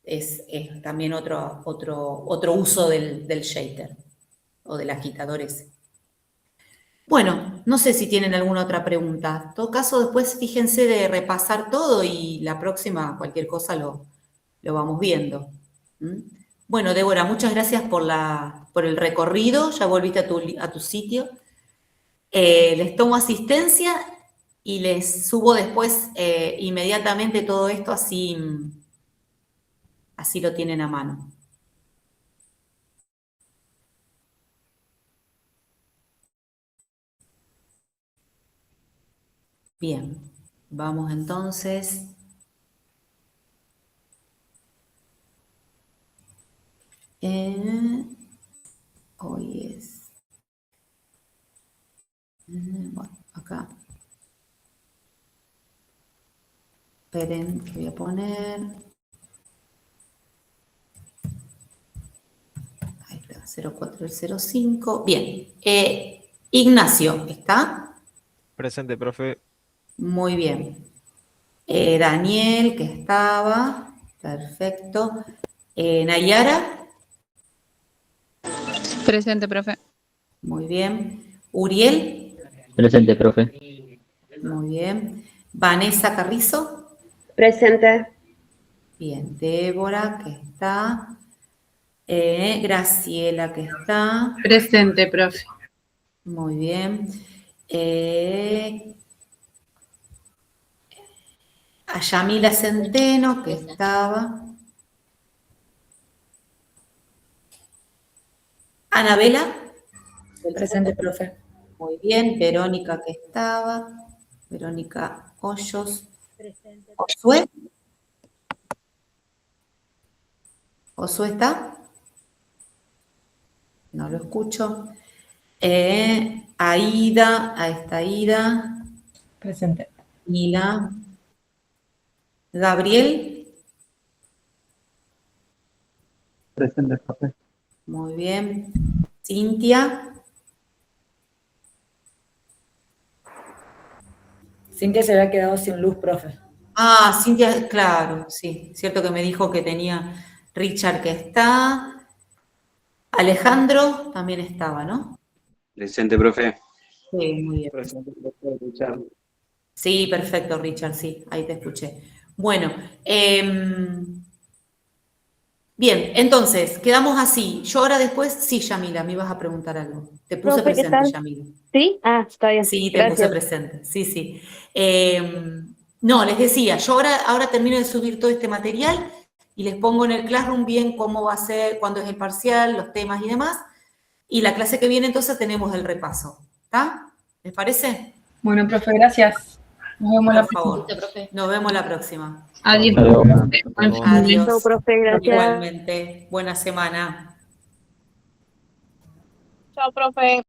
Es también otro uso del shaker o del agitador ese. Bueno, no sé si tienen alguna otra pregunta. En todo caso, después fíjense de repasar todo y la próxima, cualquier cosa lo vamos viendo. Bueno, Débora, muchas gracias por el recorrido. Ya volviste a tu sitio. Les tomo asistencia y les subo después inmediatamente todo esto, así lo tienen a mano. Bien, vamos entonces. Hoy es... Bueno, acá. Esperen, que voy a poner... Ahí está, 0405. Bien. Ignacio, ¿está? Presente, profe. Muy bien. Daniel, que estaba. Perfecto. Nayara. Presente, profe. Muy bien. Uriel. Presente, profe. Muy bien. Vanessa Carrizo. Presente. Bien. Débora, que está. Graciela, que está. Presente, profe. Muy bien. A Yamila Centeno, que estaba. Anabela. Presente, profe. Muy bien. Verónica, que estaba. Verónica Hoyos. Presente. Josué. ¿Josué está? No lo escucho. Aida, ahí está Aida. Presente. Mila. Gabriel. Presente, profe. Muy bien. Cintia. Cintia se había quedado sin luz, profe. Ah, Cintia, claro, sí. Cierto que me dijo que tenía Richard que está. Alejandro también estaba, ¿no? Presente, profe. Sí, muy bien. Presente, profe, Richard. Sí, perfecto, Richard, sí, ahí te escuché. Bueno, bien, entonces, quedamos así. Yo ahora después, sí, Yamila, me ibas a preguntar algo. Te puse Profe, ¿qué presente, tal? Yamila. ¿Sí? Ah, está bien. Sí, te puse Gracias. presente, sí, sí. No, les decía, yo ahora termino de subir todo este material y les pongo en el Classroom bien cómo va a ser, cuándo es el parcial, los temas y demás. Y la clase que viene entonces tenemos el repaso, ¿está? ¿Les parece? Bueno, profe, gracias. Nos vemos la Por favor. Listo, profe. Nos vemos la próxima. Adiós. Adiós. Buen fin de- Adiós. Chao, profe, gracias. Igualmente. Buena semana. Chao, profe.